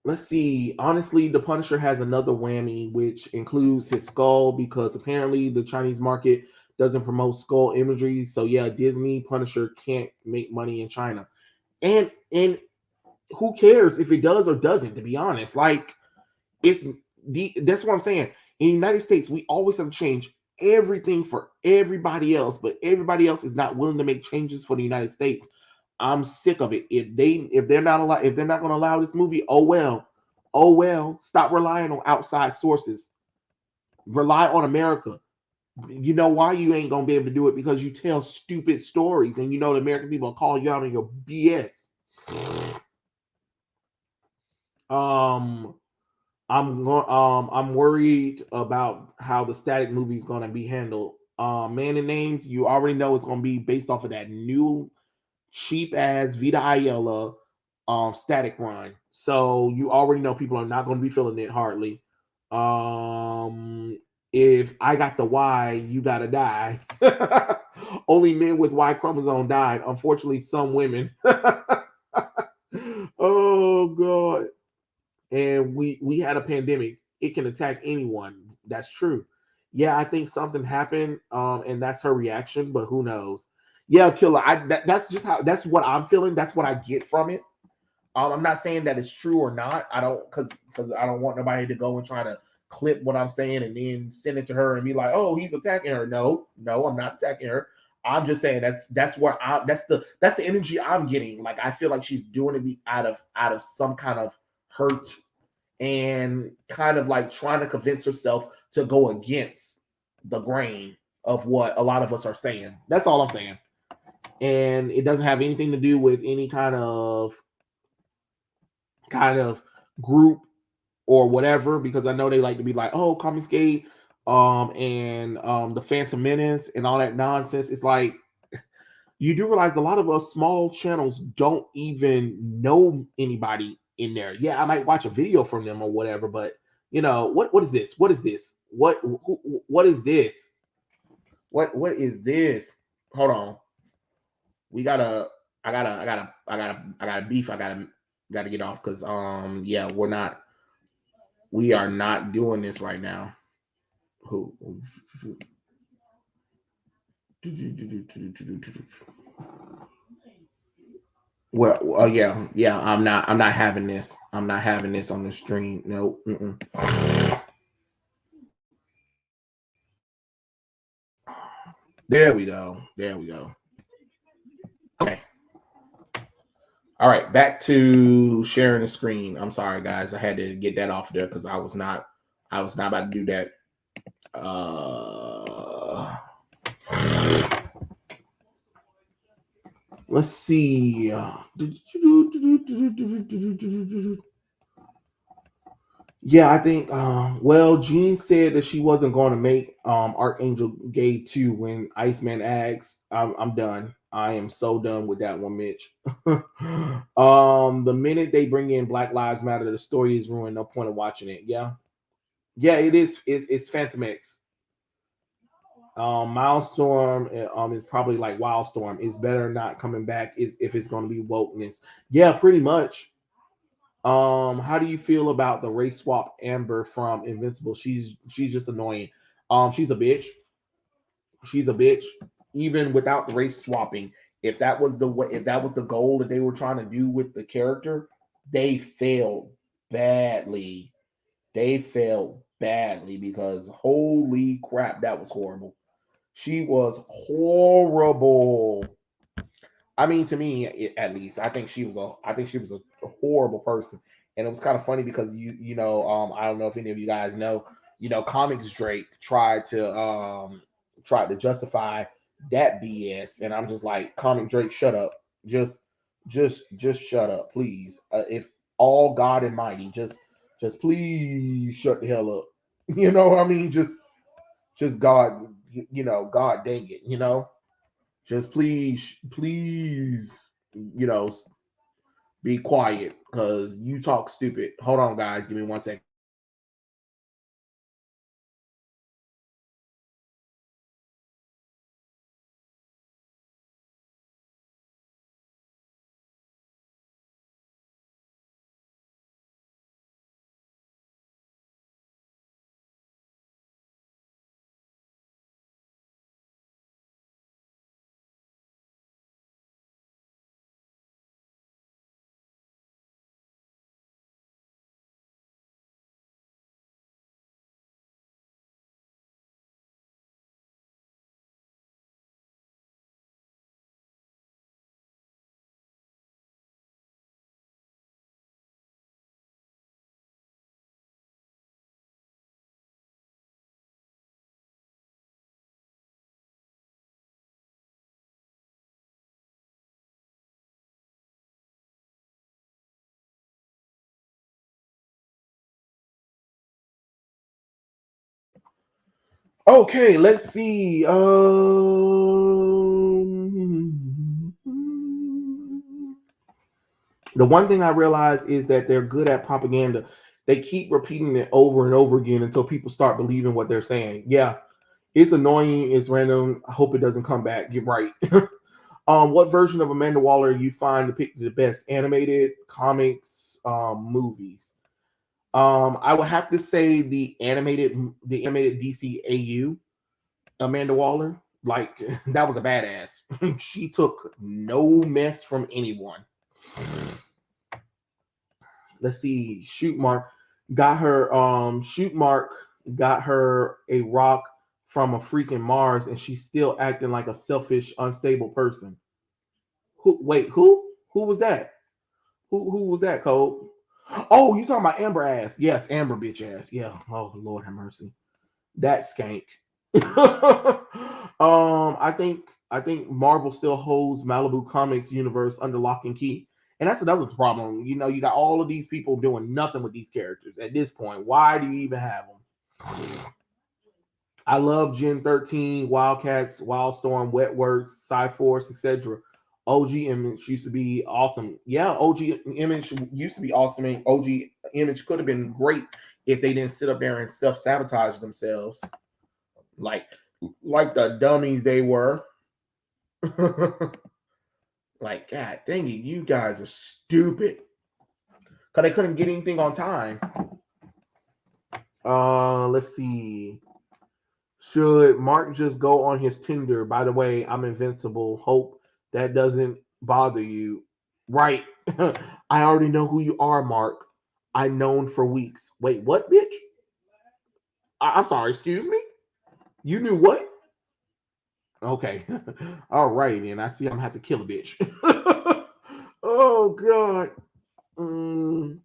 let's see. Honestly, the Punisher has another whammy, which includes his skull, because apparently the Chinese market doesn't promote skull imagery. So yeah, Disney Punisher can't make money in China. And who cares if it does or doesn't, to be honest. Like, it's that's what I'm saying. In the United States, we always have to change everything for everybody else, but everybody else is not willing to make changes for the United States. I'm sick of it. If they're not going to allow this movie, oh well, oh well. Stop relying on outside sources. Rely on America. You know why you ain't gonna be able to do it? Because you tell stupid stories, and you know the American people will call you out on your BS. Um, I'm worried about how the Static movie is gonna be handled. Man and Names, you already know it's gonna be based off of that new cheap ass Vita Ayala Static run. So you already know people are not gonna be feeling it hardly. If I got the Y, you gotta die. Only men with Y chromosome died. Unfortunately, some women. Oh god. And we had a pandemic. It can attack anyone. That's true. Yeah, I think something happened, and that's her reaction. But who knows? Yeah, killer. That's just how. That's what I'm feeling. That's what I get from it. I'm not saying that it's true or not. I don't, because I don't want nobody to go and try to clip what I'm saying and then send it to her and be like, "Oh, he's attacking her." No, no, I'm not attacking her. I'm just saying that's where I that's the energy I'm getting. Like, I feel like she's doing it out of some kind of hurt, and kind of like trying to convince herself to go against the grain of what a lot of us are saying. That's all I'm saying. And it doesn't have anything to do with any kind of group or whatever, because I know they like to be like, oh, Comicsgate, and the Phantom Menace and all that nonsense. It's like, you do realize a lot of us small channels don't even know anybody in there. Yeah, I might watch a video from them or whatever, but what is this? What is this? What is this? What is this? Hold on. We gotta I gotta beef. I gotta get off, because yeah, we are not doing this right now. Who? Well, yeah. I'm not having this. I'm not having this on the stream. No. Mm-mm. There we go. There we go. Okay. All right. Back to sharing the screen. I'm sorry, guys. I had to get that off there because I was not about to do that. Let's see. Yeah, I think. Well, Jean said that she wasn't going to make Archangel Gay 2 when Iceman asks. I'm done. I am so done with that one, Mitch. The minute they bring in Black Lives Matter, the story is ruined. No point of watching it. Yeah, yeah, it is. It's Phantom X. Milestorm is probably like Wildstorm. It's better not coming back is if it's going to be wokeness. Yeah, pretty much. How do you feel about the race swap Amber from Invincible? She's just annoying. She's a bitch. She's a bitch. Even without the race swapping, if that was the way, if that was the goal that they were trying to do with the character, they failed badly. They failed badly, because holy crap, that was horrible. She was horrible. I mean, to me, at least, I think she was a horrible person, and it was kind of funny because I don't know if any of you guys know, Comics Drake tried to justify that BS, and I'm just like, Comic Drake, shut up, just shut up, please. If all God and mighty, just please shut the hell up. You know what I mean? Just God, God dang it, just please, be quiet, because you talk stupid. Hold on, guys. Give me 1 second. Okay, let's see. The one thing I realize is that they're good at propaganda. They keep repeating it over and over again until people start believing what they're saying. Yeah, it's annoying. It's random. I hope it doesn't come back. Get right. What version of Amanda Waller you find depicted the best? Animated, comics, movies. I would have to say the animated DC AU Amanda Waller. Like that was a badass. She took no mess from anyone. Let's see. Shoot Mark got her a rock from a freaking Mars, and she's still acting like a selfish, unstable person. Who was that? Who was that, Cole? Oh, you talking about Amber ass? Yes, Amber bitch ass. Yeah. Oh Lord have mercy. That skank. I think Marvel still holds Malibu Comics universe under lock and key. And that's another problem. You know, you got all of these people doing nothing with these characters at this point. Why do you even have them? I love Gen 13, Wildcats, Wildstorm, Wetworks, Cyforce, etc. OG Image used to be awesome. Yeah, OG Image used to be awesome. And OG Image could have been great if they didn't sit up there and self sabotage themselves, like like the dummies they were. Like, God dang it, you guys are stupid. Cause they couldn't get anything on time. Let's see. Should Mark just go on his Tinder? By the way, I'm invincible. Hope that doesn't bother you. Right. I already know who you are, Mark. I known for weeks. Wait, what, bitch? I'm sorry, excuse me? You knew what? Okay. All right, then. I see I'm gonna have to kill a bitch. Oh god. Mm.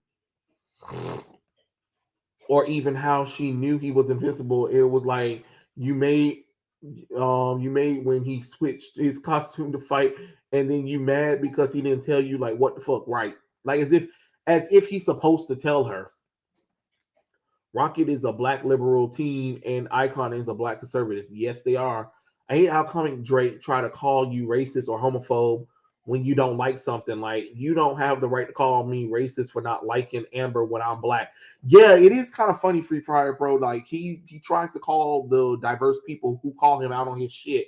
Or even how she knew he was invincible. It was like you made you made when he switched his costume to fight, and then you mad because he didn't tell you like what the fuck, right? Like as if he's supposed to tell her. Rocket is a black liberal teen and Icon is a black conservative. Yes, they are. I hate how comic Drake try to call you racist or homophobe when you don't like something. Like you don't have the right to call me racist for not liking Amber when I'm black. Yeah, it is kind of funny, Free Fire, bro. Like he tries to call the diverse people who call him out on his shit.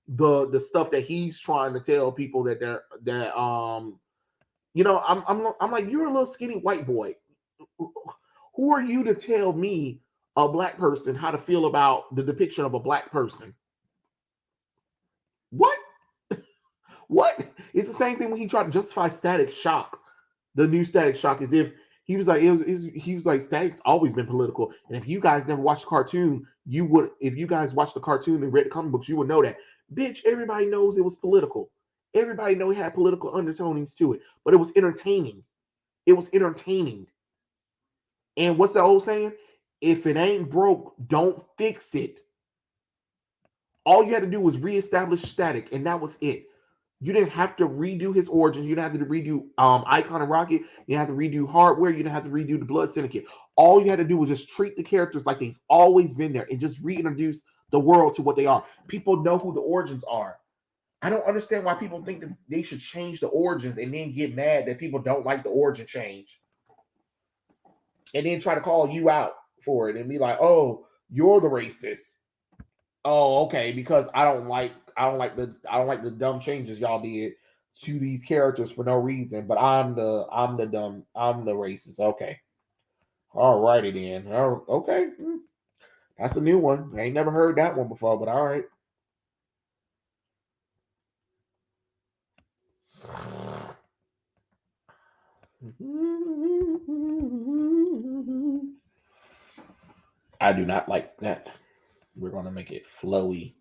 The stuff that he's trying to tell people that they're that I'm like you're a little skinny white boy. Who are you to tell me, a black person, how to feel about the depiction of a black person? What? What? It's the same thing when he tried to justify Static Shock, the new Static Shock, as if he was like, he was like, Static's always been political. And if you guys never watched the cartoon, you would, if you guys watched the cartoon and read the comic books, you would know that. Bitch, everybody knows it was political. Everybody know it had political undertones to it, but it was entertaining. It was entertaining. And what's the old saying? If it ain't broke, don't fix it. All you had to do was reestablish Static, and that was it. You didn't have to redo his origins. You didn't have to redo Icon and Rocket. You didn't have to redo Hardware. You didn't have to redo the Blood Syndicate. All you had to do was just treat the characters like they've always been there and just reintroduce the world to what they are. People know who the origins are. I don't understand why people think that they should change the origins and then get mad that people don't like the origin change and then try to call you out for it and be like, "Oh, you're the racist." Oh, okay, because I don't like the dumb changes y'all did to these characters for no reason, but I'm the racist. Okay. All righty then. Oh, okay. That's a new one. I ain't never heard that one before, but all right. I do not like that. We're gonna make it flowy.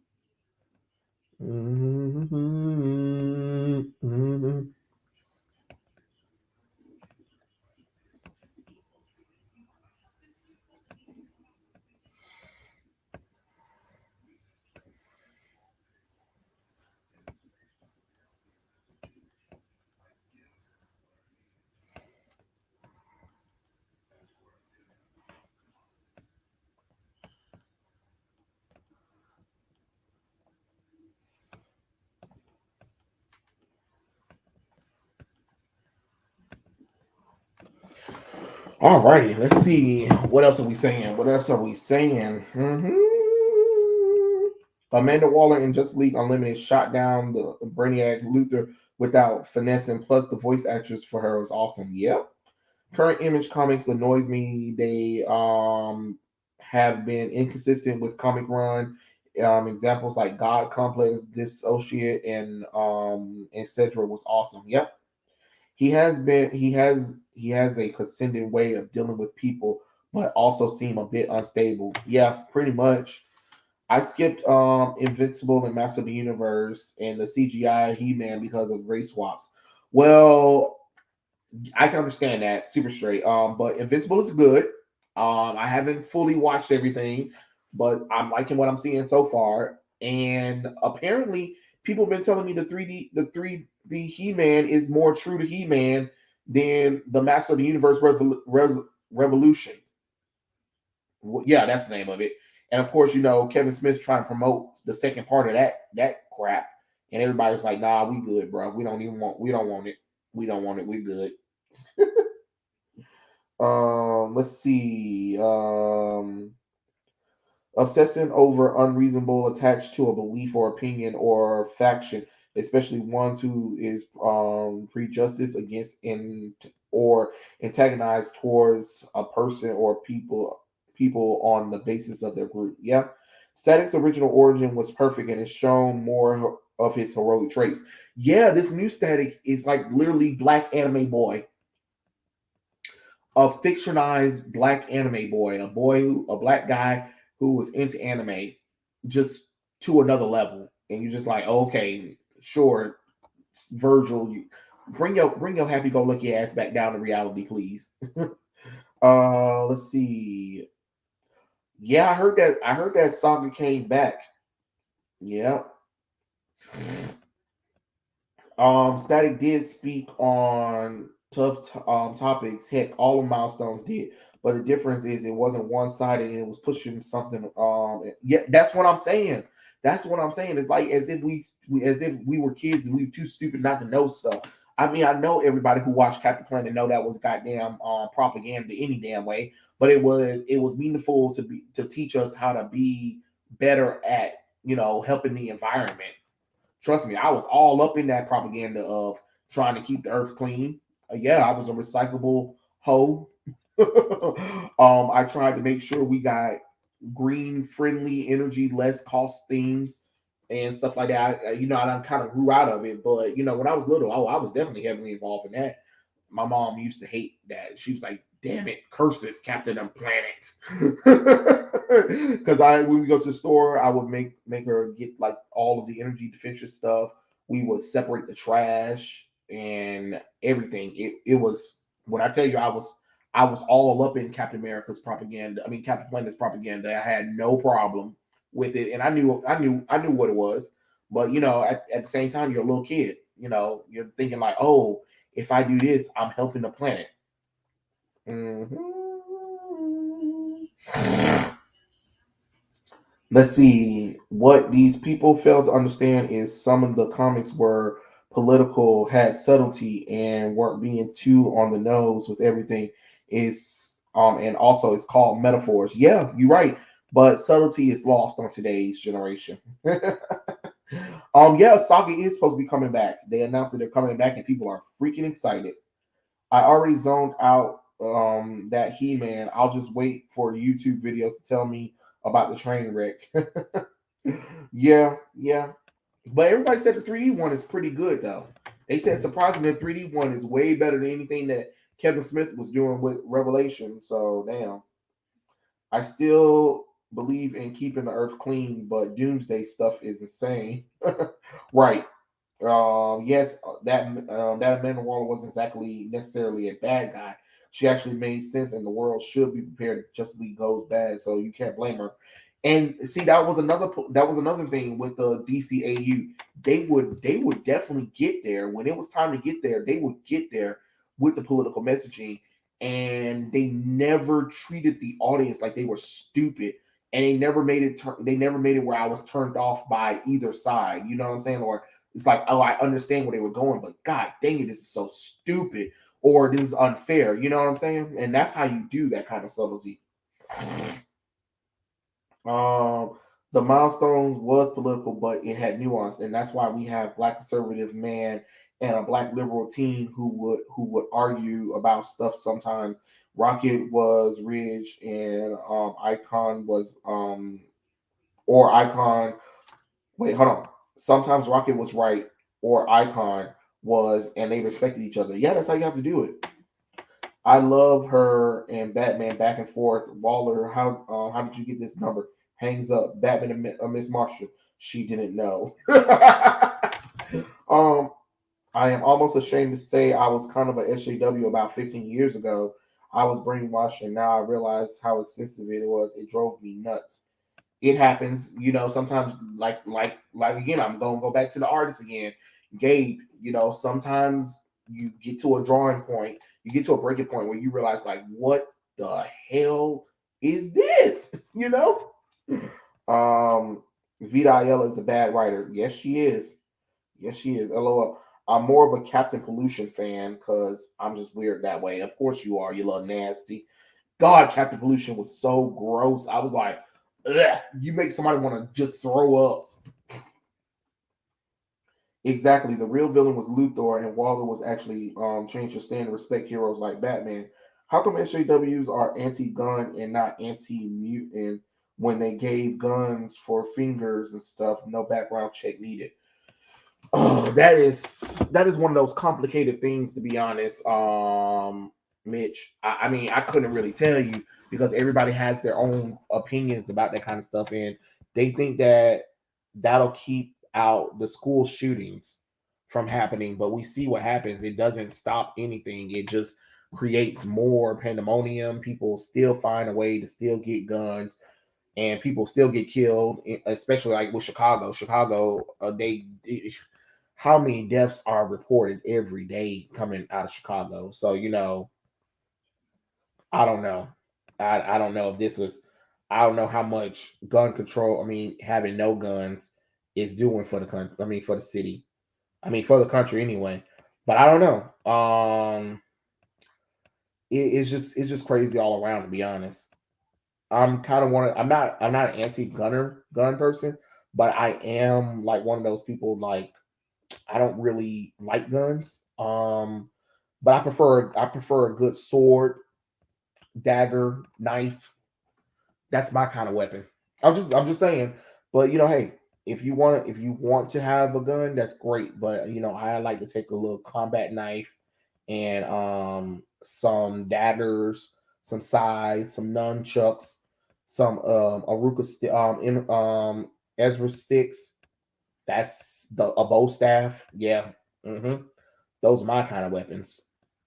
All righty, let's see. What else are we saying? What else are we saying? Amanda Waller in Justice League Unlimited shot down the Brainiac Luthor without finesse, and plus the voice actress for her was awesome. Yep. Current Image Comics annoys me. They have been inconsistent with comic run. Examples like God Complex, Dissociate, and etc. was awesome. Yep. He has a ascending way of dealing with people, but also seem a bit unstable. Yeah, pretty much. I skipped Invincible and Master of the Universe and the CGI He-Man because of race swaps. Well, I can understand that super straight. But Invincible is good. I haven't fully watched everything, but I'm liking what I'm seeing so far. And apparently, people have been telling me the He-Man is more true to He-Man than the Master of the Universe Revolution. Yeah, that's the name of it. And of course, Kevin Smith trying to promote the second part of that crap, and everybody's like, "Nah, we good, bro. We don't want it. We don't want it. We good." Let's see. Obsessing over unreasonable attached to a belief or opinion or faction, especially ones who is prejudiced against or antagonized towards a person or people on the basis of their group. Yeah. Static's original origin was perfect and has shown more of his heroic traits. Yeah, this new Static is like literally Black Anime Boy, a fictionalized Black anime boy, a black guy who was into anime, just to another level. And you're just like, okay, sure, Virgil, bring your happy-go-lucky ass back down to reality, please. Let's see. Yeah, I heard that Saga came back. Yeah. Static did speak on tough topics. Heck, all of Milestones did, but the difference is it wasn't one sided and it was pushing something. Yeah, that's what I'm saying. That's what I'm saying. It's like as if we were kids and we were too stupid not to know stuff. I mean, I know everybody who watched Captain Planet know that was goddamn propaganda any damn way, but it was meaningful to teach us how to be better at helping the environment. Trust me, I was all up in that propaganda of trying to keep the earth clean. Yeah, I was a recyclable hoe. I tried to make sure we got green friendly energy, less cost things and stuff like that. I done kind of grew out of it, but when I was little, I was definitely heavily involved in that. My mom used to hate that. She was like, "Damn it, curses, Captain Planet." Because when we go to the store, I would make her get like all of the energy deficient stuff. We would separate the trash and everything. It was when I tell you I was all up in Captain America's propaganda. I mean Captain Planet's propaganda. I had no problem with it, and I knew what it was. But at the same time, you're a little kid. You're thinking like, oh, if I do this, I'm helping the planet. Let's see. What these people fail to understand is some of the comics were political, had subtlety, and weren't being too on the nose with everything. Is and also it's called metaphors. Yeah, you're right. But subtlety is lost on today's generation. Yeah, Saga is supposed to be coming back. They announced that they're coming back, and people are freaking excited. I already zoned out that He Man. I'll just wait for YouTube videos to tell me about the train wreck. Yeah, yeah. But everybody said the 3D one is pretty good though. They said surprisingly the 3D one is way better than anything that Kevin Smith was doing with Revelation. So damn. I still believe in keeping the earth clean, but doomsday stuff is insane. Right. Yes, that Amanda Waller wasn't exactly necessarily a bad guy. She actually made sense, and the world should be prepared if Justice League goes bad. So you can't blame her. And see, that was another thing with the DCAU. They would definitely get there when it was time to get there. They would get there with the political messaging, and they never treated the audience like they were stupid, and they never made it. They never made it where I was turned off by either side. You know what I'm saying? Or it's like, oh, I understand where they were going, but god dang it, this is so stupid. or this is unfair. You know what I'm saying? And that's how you do that kind of subtlety. Um, the milestones was political, but it had nuance, and that's why we have black conservative man and a black liberal teen who would argue about stuff sometimes. Rocket was Ridge, and Icon was or Icon. Wait, hold on. Sometimes Rocket was right, or Icon was, and they respected each other. Yeah, that's how you have to do it. I love her and Batman back and forth. Waller, how did you get this number? Hangs up. Batman and Miss Marshall. She didn't know. um, I am almost ashamed to say I was kind of a SJW about 15 years ago. I was brainwashed, and now I realize how extensive it was. It drove me nuts. It happens, sometimes like again, I'm gonna go back to the artist again. Gabe, sometimes you get to a drawing point, you get to a breaking point where you realize like what the hell is this? Vita Ayala is a bad writer. Yes, she is. Yes, she is. LOL. I'm more of a Captain Pollution fan because I'm just weird that way. Of course you are, you little nasty. God, Captain Pollution was so gross. I was like, ugh, you make somebody want to just throw up. Exactly. The real villain was Luthor, and Waller was actually changed to stand to respect heroes like Batman. How come SJWs are anti-gun and not anti-mutant when they gave guns for fingers and stuff? No background check needed. Oh, that is one of those complicated things, to be honest. Mitch, I mean, I couldn't really tell you because everybody has their own opinions about that kind of stuff, and they think that that'll keep out the school shootings from happening. But we see what happens. It doesn't stop anything. It just creates more pandemonium. People still find a way to still get guns, and people still get killed, especially like with Chicago. Chicago, how many deaths are reported every day coming out of Chicago? So, I don't know. I don't know if this was, I don't know how much gun control, I mean, having no guns is doing for the country. I mean, for the city. I mean, for the country anyway. But I don't know. It's just crazy all around, to be honest. I'm kind of I'm not an anti gun person, but I am like one of those people like I don't really like guns. But I prefer a good sword, dagger, knife. That's my kind of weapon. I'm just saying. But hey, if you want to have a gun, that's great. But I like to take a little combat knife and some daggers, some sais, some nunchucks, some Aruka Ezra sticks. That's a bow staff. Yeah. hmm Those are my kind of weapons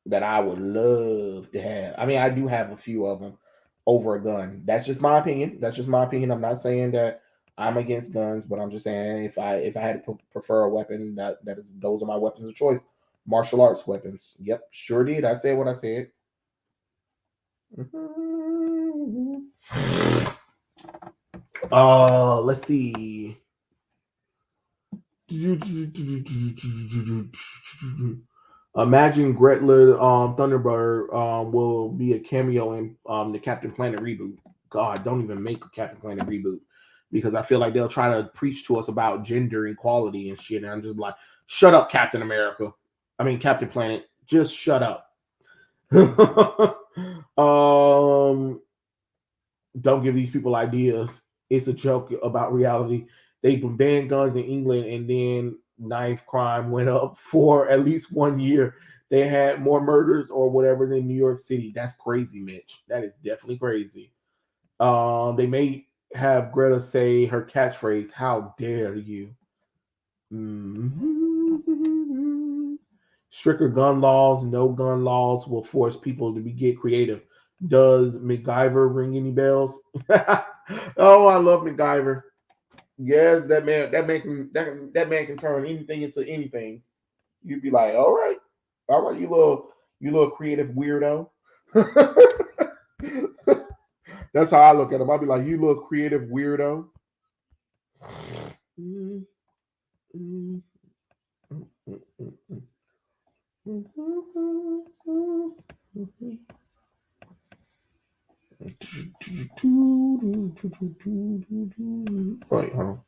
that I would love to have. I mean, I do have a few of them over a gun. That's just my opinion. That's just my opinion. I'm not saying that I'm against guns, but I'm just saying if I had to prefer a weapon, that is those are my weapons of choice. Martial arts weapons. Yep, sure did. I said what I said. Let's see. Imagine Gretler Thunderbird will be a cameo in the Captain Planet reboot. God, don't even make a Captain Planet reboot because I feel like they'll try to preach to us about gender equality and shit. And I'm just like, shut up, Captain America. I mean, Captain Planet, just shut up. Don't give these people ideas. It's a joke about reality. They banned guns in England, and then knife crime went up for at least 1 year. They had more murders or whatever than New York City. That's crazy, Mitch. That is definitely crazy. They may have Greta say her catchphrase, "How dare you?" Mhm. Stricter gun laws, no gun laws will force people to get creative. Does MacGyver ring any bells? Oh, I love MacGyver. Yes, that man can turn anything into anything. You'd be like, all right, you little creative weirdo. That's how I look at him. I'd be like, you little creative weirdo. Mm, mm, mm, mm, mm. Wait, hold on.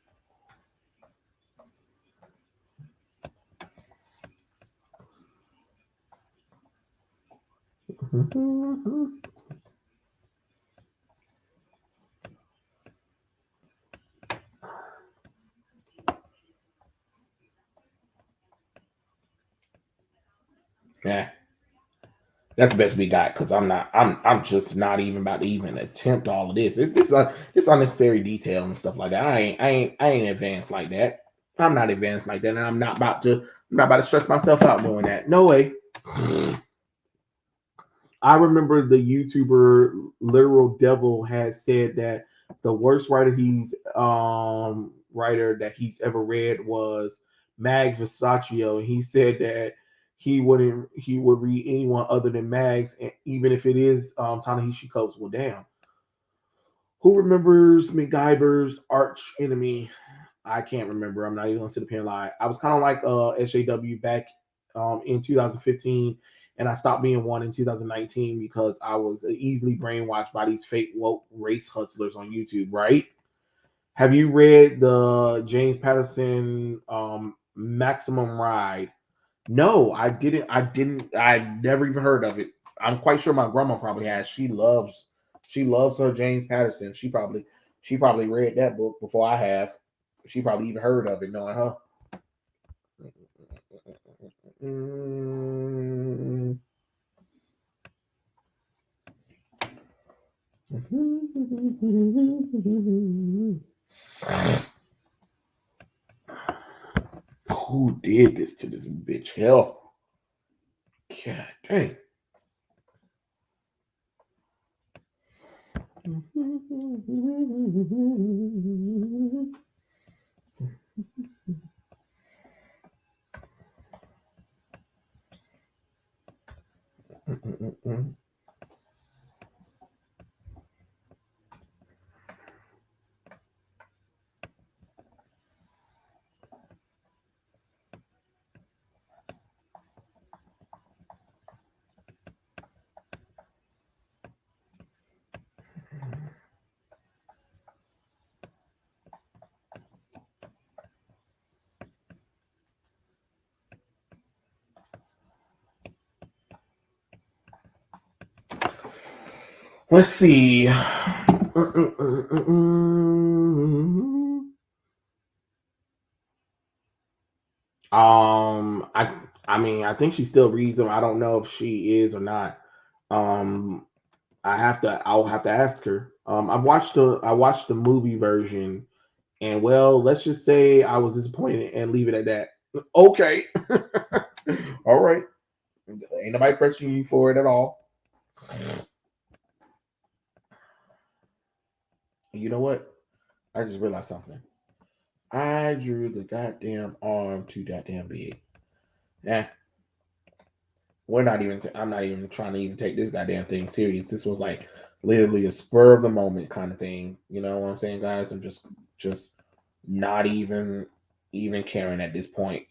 Yeah, that's the best we got because I'm just not even about to even attempt all of this. It's unnecessary detail and stuff like that. I ain't advanced like that. I'm not advanced like that, and I'm not about to stress myself out doing that. No way. I remember the YouTuber Literal Devil had said that the worst writer that he's ever read was Mags Versace, and he said that he would read anyone other than Mags, and even if it is Ta-Nehisi Coates. Well, damn. Who remembers MacGyver's arch enemy? I can't remember. I'm not even gonna sit up here and lie. I was kind of like SJW back in 2015, and I stopped being one in 2019 because I was easily brainwashed by these fake woke race hustlers on YouTube. Right? Have you read the James Patterson Maximum Ride? No, I didn't. I never even heard of it. I'm quite sure my grandma probably has. She loves her James Patterson. She probably read that book before I have. She probably even heard of it, knowing her. Mm. Who did this to this bitch? Hell, God dang. Let's see. I mean, I think she still reads them. I don't know if she is or not. Um, I'll have to ask her. I watched the movie version, and well, let's just say I was disappointed and leave it at that. Okay, all right. Ain't nobody pressing you for it at all. You know what? I just realized something. I drew the goddamn arm too goddamn big. Yeah, I'm not even trying to even take this goddamn thing serious. This was like literally a spur of the moment kind of thing. You know what I'm saying, guys? I'm just not even caring at this point.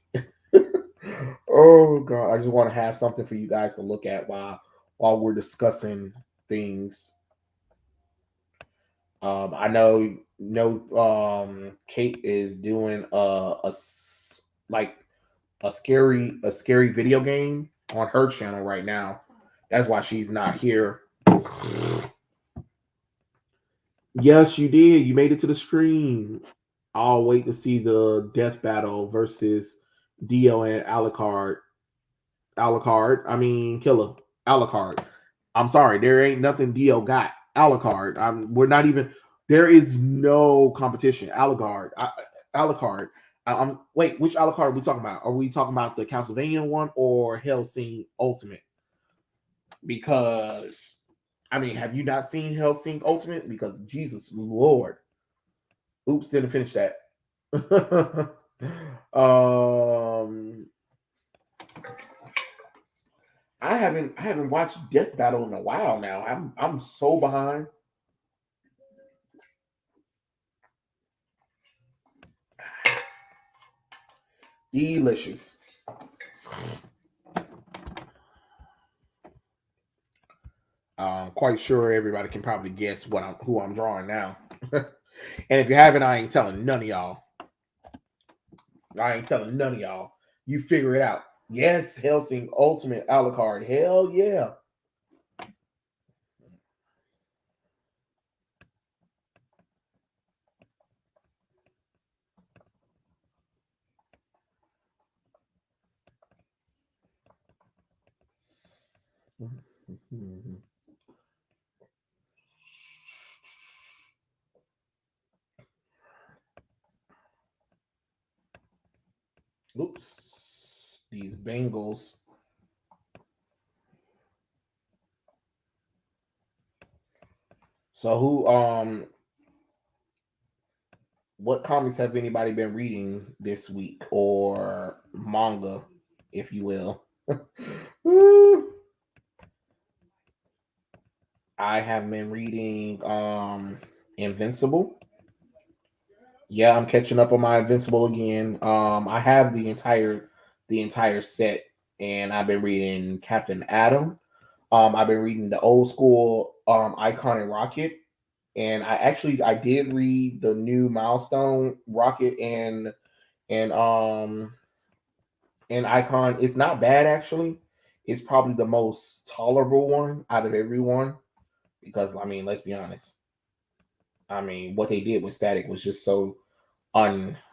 Oh god, I just want to have something for you guys to look at while we're discussing things. I know Kate is doing like a scary video game on her channel right now. That's why she's not here. Yes, you did. You made it to the screen. I'll wait to see the death battle versus Dio and Alucard. Alucard, I mean Killer. Alucard. I'm sorry, there ain't nothing Dio got. Alucard. We're not even. There is no competition. Alucard. I'm wait. Which Alucard are we talking about? Are we talking about the Castlevania one or Hellsing Ultimate? Because I mean, have you not seen Hellsing Ultimate? Because Jesus Lord. Oops, didn't finish that. um, I haven't watched Death Battle in a while now. I'm so behind. Delicious. Quite sure everybody can probably guess who I'm drawing now. And if you haven't, I ain't telling none of y'all. I ain't telling none of y'all. You figure it out. Yes, Hellsing Ultimate Alucard. Hell yeah. Oops. These Bengals. So what comics have anybody been reading this week, or manga, if you will? I have been reading Invincible. Yeah, I'm catching up on my Invincible again. I have the entire set, and I've been reading Captain Atom. I've been reading the old school Icon and Rocket, and I did read the new Milestone Rocket and and Icon. It's not bad actually. It's probably the most tolerable one out of everyone because I mean, let's be honest. I mean, what they did with Static was just so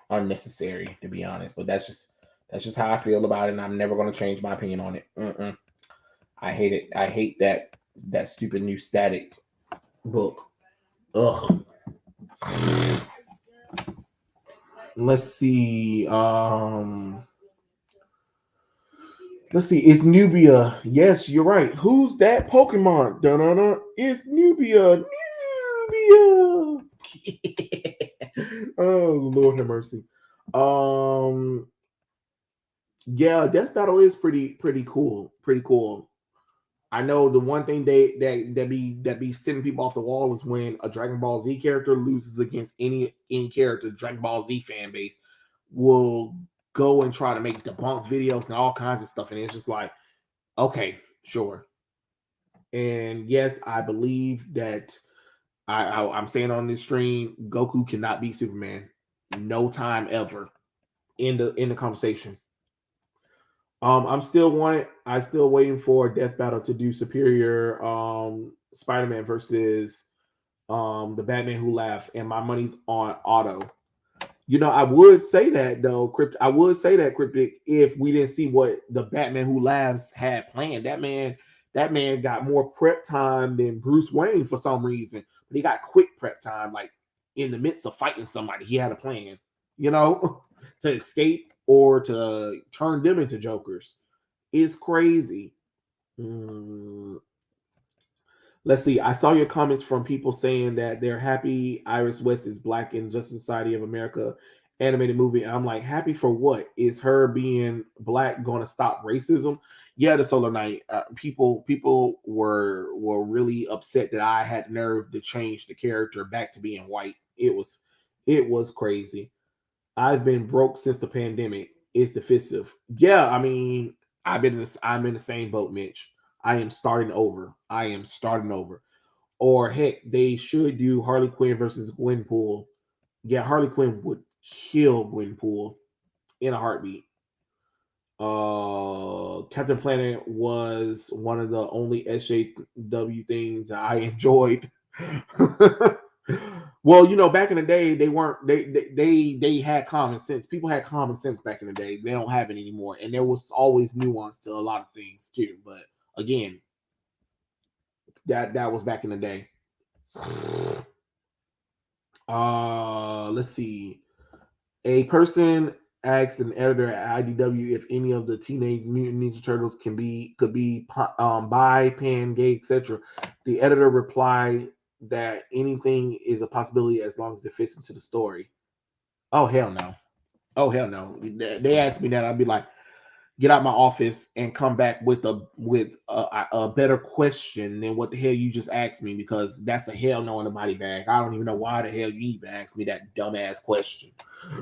unnecessary to be honest. But that's just how I feel about it, and I'm never going to change my opinion on it. I hate it. I hate that stupid new Static book. Ugh. Let's see. Let's see. It's Nubia. Yes, you're right. Who's that Pokemon? Dun-dun-dun. It's Nubia. Nubia. Oh Lord have mercy. Um. Yeah, Death Battle is pretty cool. Pretty cool. I know the one thing that be sending people off the wall is when a Dragon Ball Z character loses against any character. Dragon Ball Z fan base will go and try to make debunk videos and all kinds of stuff, and it's just like, okay, sure. And yes, I believe that I'm saying on this stream, Goku cannot beat Superman, no time ever in the conversation. I still waiting for Death Battle to do Superior Spider-Man versus the Batman Who Laughed, and my money's on Auto. I would say that though, I would say that Cryptic if we didn't see what the Batman Who Laughs had planned. That man got more prep time than Bruce Wayne for some reason, but he got quick prep time, like in the midst of fighting somebody. He had a plan, to escape or to turn them into jokers. It's crazy. Mm, let's see. I saw your comments from people saying that they're happy Iris West is black in Justice Society of America animated movie. And I'm like, happy for what? Is her being black going to stop racism? Yeah, the Solar Knight. People were really upset that I had nerve to change the character back to being white. It was crazy. I've been broke since the pandemic. It's divisive. Yeah, I mean, I'm in the same boat, Mitch. I am starting over. I am starting over. Or heck, they should do Harley Quinn versus Gwenpool. Yeah, Harley Quinn would kill Gwenpool in a heartbeat. Captain Planet was one of the only SJW things that I enjoyed. Well, back in the day, they weren't they had common sense. People had common sense back in the day. They don't have it anymore, and there was always nuance to a lot of things too. But again, that was back in the day. Let's see. A person asked an editor at IDW if any of the Teenage Mutant Ninja Turtles could be bi, pan, gay, etc. The editor replied that anything is a possibility as long as it fits into the story. Oh hell no! Oh hell no! They asked me that, I'd be like, get out my office and come back with a better question than what the hell you just asked me, because that's a hell no in the body bag. I don't even know why the hell you even asked me that dumbass question.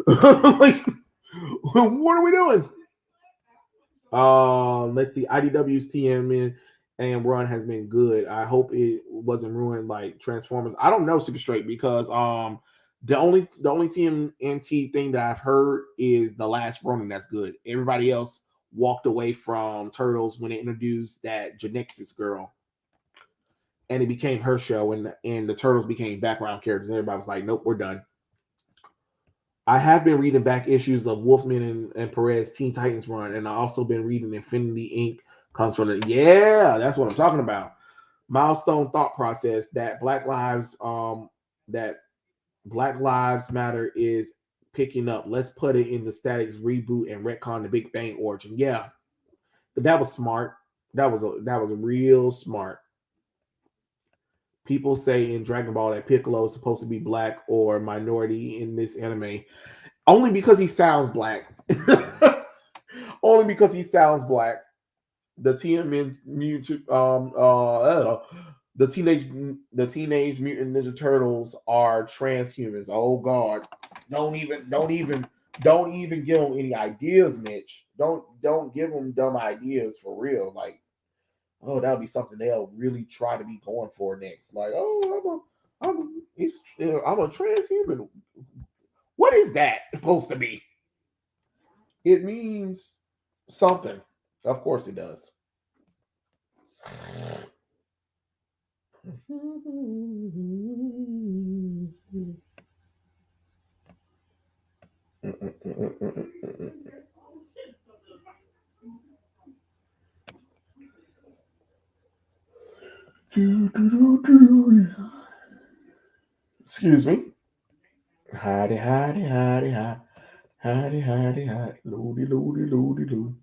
Like, what are we doing? Let's see. IDW's TM and run has been good. I hope it wasn't ruined like Transformers. I don't know super straight because the only TMNT thing that I've heard is the last Ronin that's good. Everybody else walked away from Turtles when they introduced that Genexus girl, and it became her show, and the Turtles became background characters. And everybody was like, "Nope, we're done." I have been reading back issues of Wolfman and Perez Teen Titans run, and I also been reading Infinity Inc. comes from the yeah, that's what I'm talking about. Milestone thought process that Black Lives Matter is picking up. Let's put it in the Static's reboot and retcon the Big Bang origin. Yeah, but that was smart. That was real smart. People say in Dragon Ball that Piccolo is supposed to be black or minority in this anime. Only because he sounds black. Only because he sounds black. The the teenage mutant ninja turtles are transhumans. Oh God! Don't even give them any ideas, Mitch. Don't give them dumb ideas for real. Like, oh, that'll be something they'll really try to be going for next. Like, oh, I'm a transhuman. What is that supposed to be? It means something. Of course it does. Excuse me. Hidey, hidey, hidey, hidey, hidey, hidey, hidey, loody, loody, loody, loody.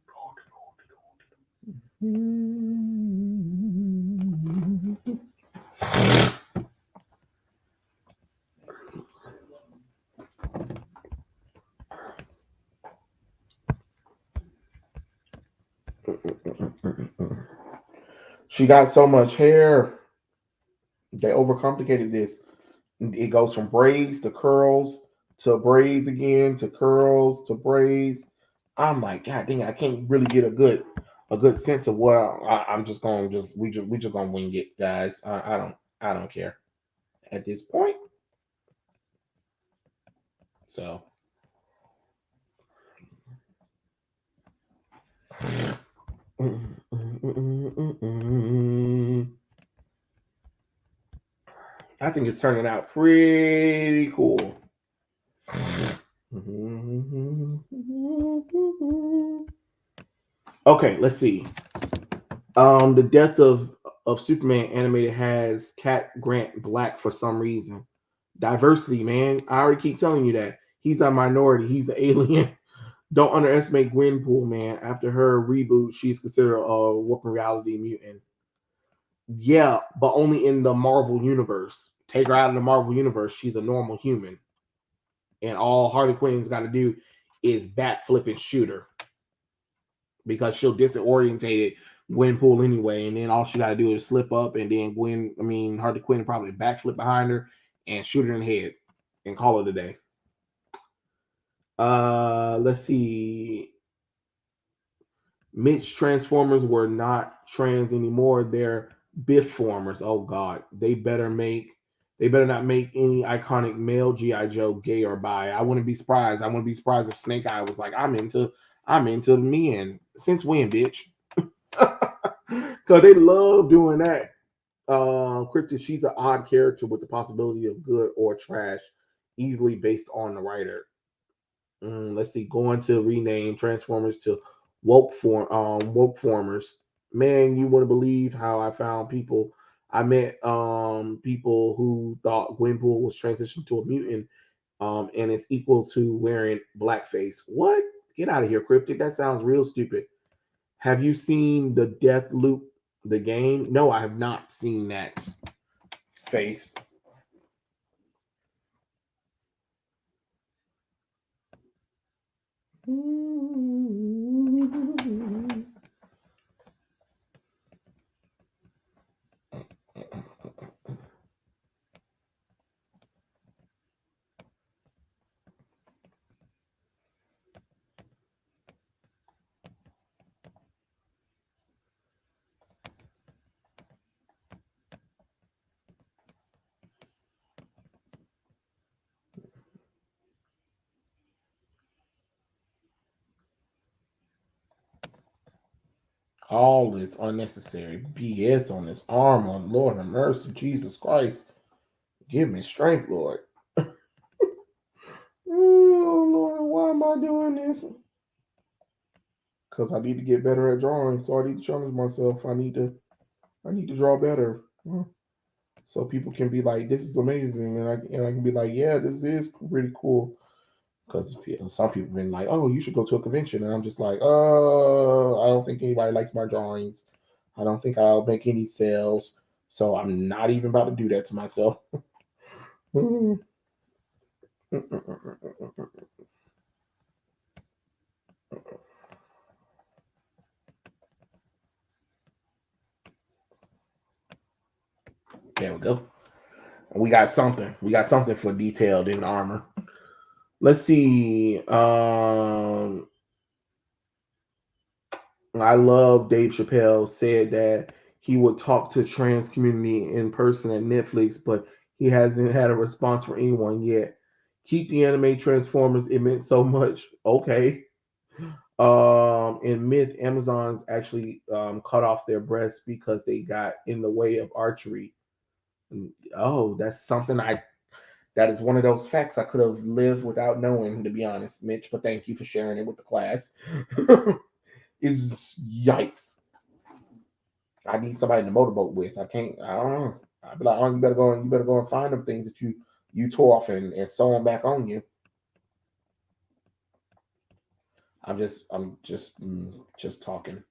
She got so much hair. They overcomplicated this. It goes from braids to curls to braids again to curls to braids. I'm like, God dang, I can't really get a good sense of what I'm just gonna we just gonna wing it, guys. I don't care at this point. So I think it's turning out pretty cool. Okay, let's see. The death of Superman animated has Cat Grant Black for some reason. Diversity, man. I already keep telling you that he's a minority. He's an alien. Don't underestimate Gwenpool, man. After her reboot, she's considered a warping reality mutant. Yeah, but only in the Marvel universe. Take her out of the Marvel universe, she's a normal human, and all Harley Quinn's got to do is backflip and shoot her because she'll disorientate Gwenpool anyway, and then all she got to do is slip up, and then Harley Quinn probably backflip behind her and shoot her in the head and call it a day. Let's see. Mitch Transformers were not trans anymore. They're Biffformers. Oh God, they better not make any iconic male GI Joe gay or bi. I wouldn't be surprised. I wouldn't be surprised if Snake Eye was like, I'm into men. Since when, bitch? Because they love doing that. Cryptid, she's an odd character with the possibility of good or trash, easily based on the writer. Let's see, going to rename Transformers to woke formers. Man, you wouldn't believe how I found people. I met people who thought Gwenpool was transitioned to a mutant, and it's equal to wearing blackface. What? Get out of here, Cryptic. That sounds real stupid. Have you seen the Death Loop, the game? No, I have not seen that. Face. All this unnecessary BS on this armor. Lord have mercy, Jesus Christ. Give me strength, Lord. Oh, Lord, why am I doing this? Because I need to get better at drawing. So I need to challenge myself. I need to draw better. So people can be like, this is amazing. And I can be like, yeah, this is really cool. Because some people have been like, oh, you should go to a convention. And I'm just like, I don't think anybody likes my drawings. I don't think I'll make any sales. So I'm not even about to do that to myself. There we go. We got something. We got something for detailed in armor. Let's see. I love Dave Chappelle said that he would talk to trans community in person at Netflix, but he hasn't had a response from anyone yet. Keep the anime Transformers. It meant so much. Okay. In Myth, Amazon's actually cut off their breasts because they got in the way of archery. Oh, that's something that is one of those facts I could have lived without knowing, to be honest, Mitch. But thank you for sharing it with the class. It's yikes. I need somebody to motorboat with. I can't. I don't know. I'd be like, oh, you better go and find them things that you tore off and sew them back on you. I'm just talking.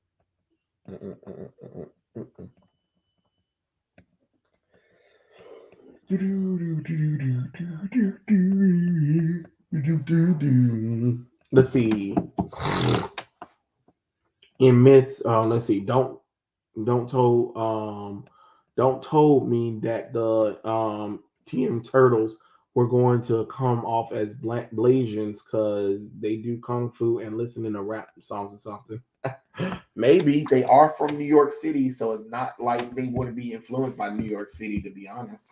Let's see. In myths, let's see. Don't told don't told me that the TM Turtles were going to come off as Blasians because they do kung fu and listening to rap songs or something. Maybe they are from New York City, so it's not like they wouldn't be influenced by New York City, to be honest.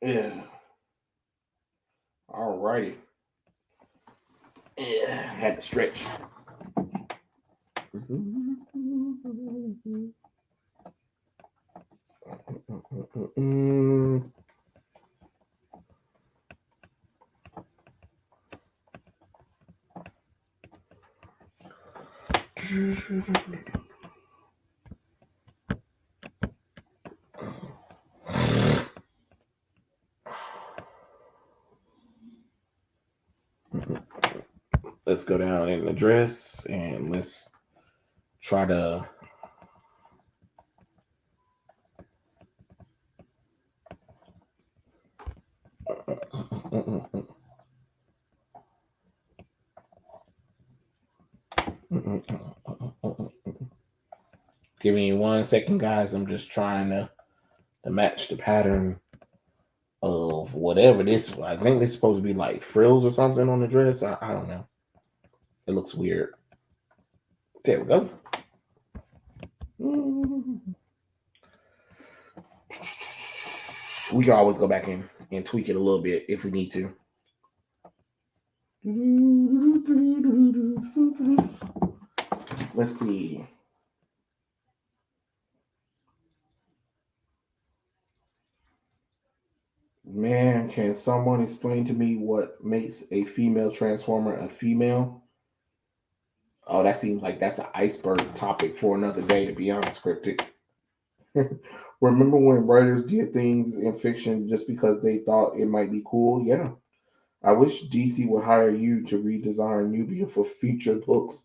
Yeah. Alrighty. Yeah, had to stretch. Let's go down and address and let's try to give me 1 second, guys. I'm just trying to match the pattern of whatever this. I think it's supposed to be like frills or something on the dress. I don't know. It looks weird. There we go. We can always go back and tweak it a little bit if we need to. Let's see. Man, can someone explain to me what makes a female transformer a female? Oh, that seems like that's an iceberg topic for another day, to be honest, Cryptic. Remember when writers did things in fiction just because they thought it might be cool? Yeah. I wish DC would hire you to redesign Nubia for future books.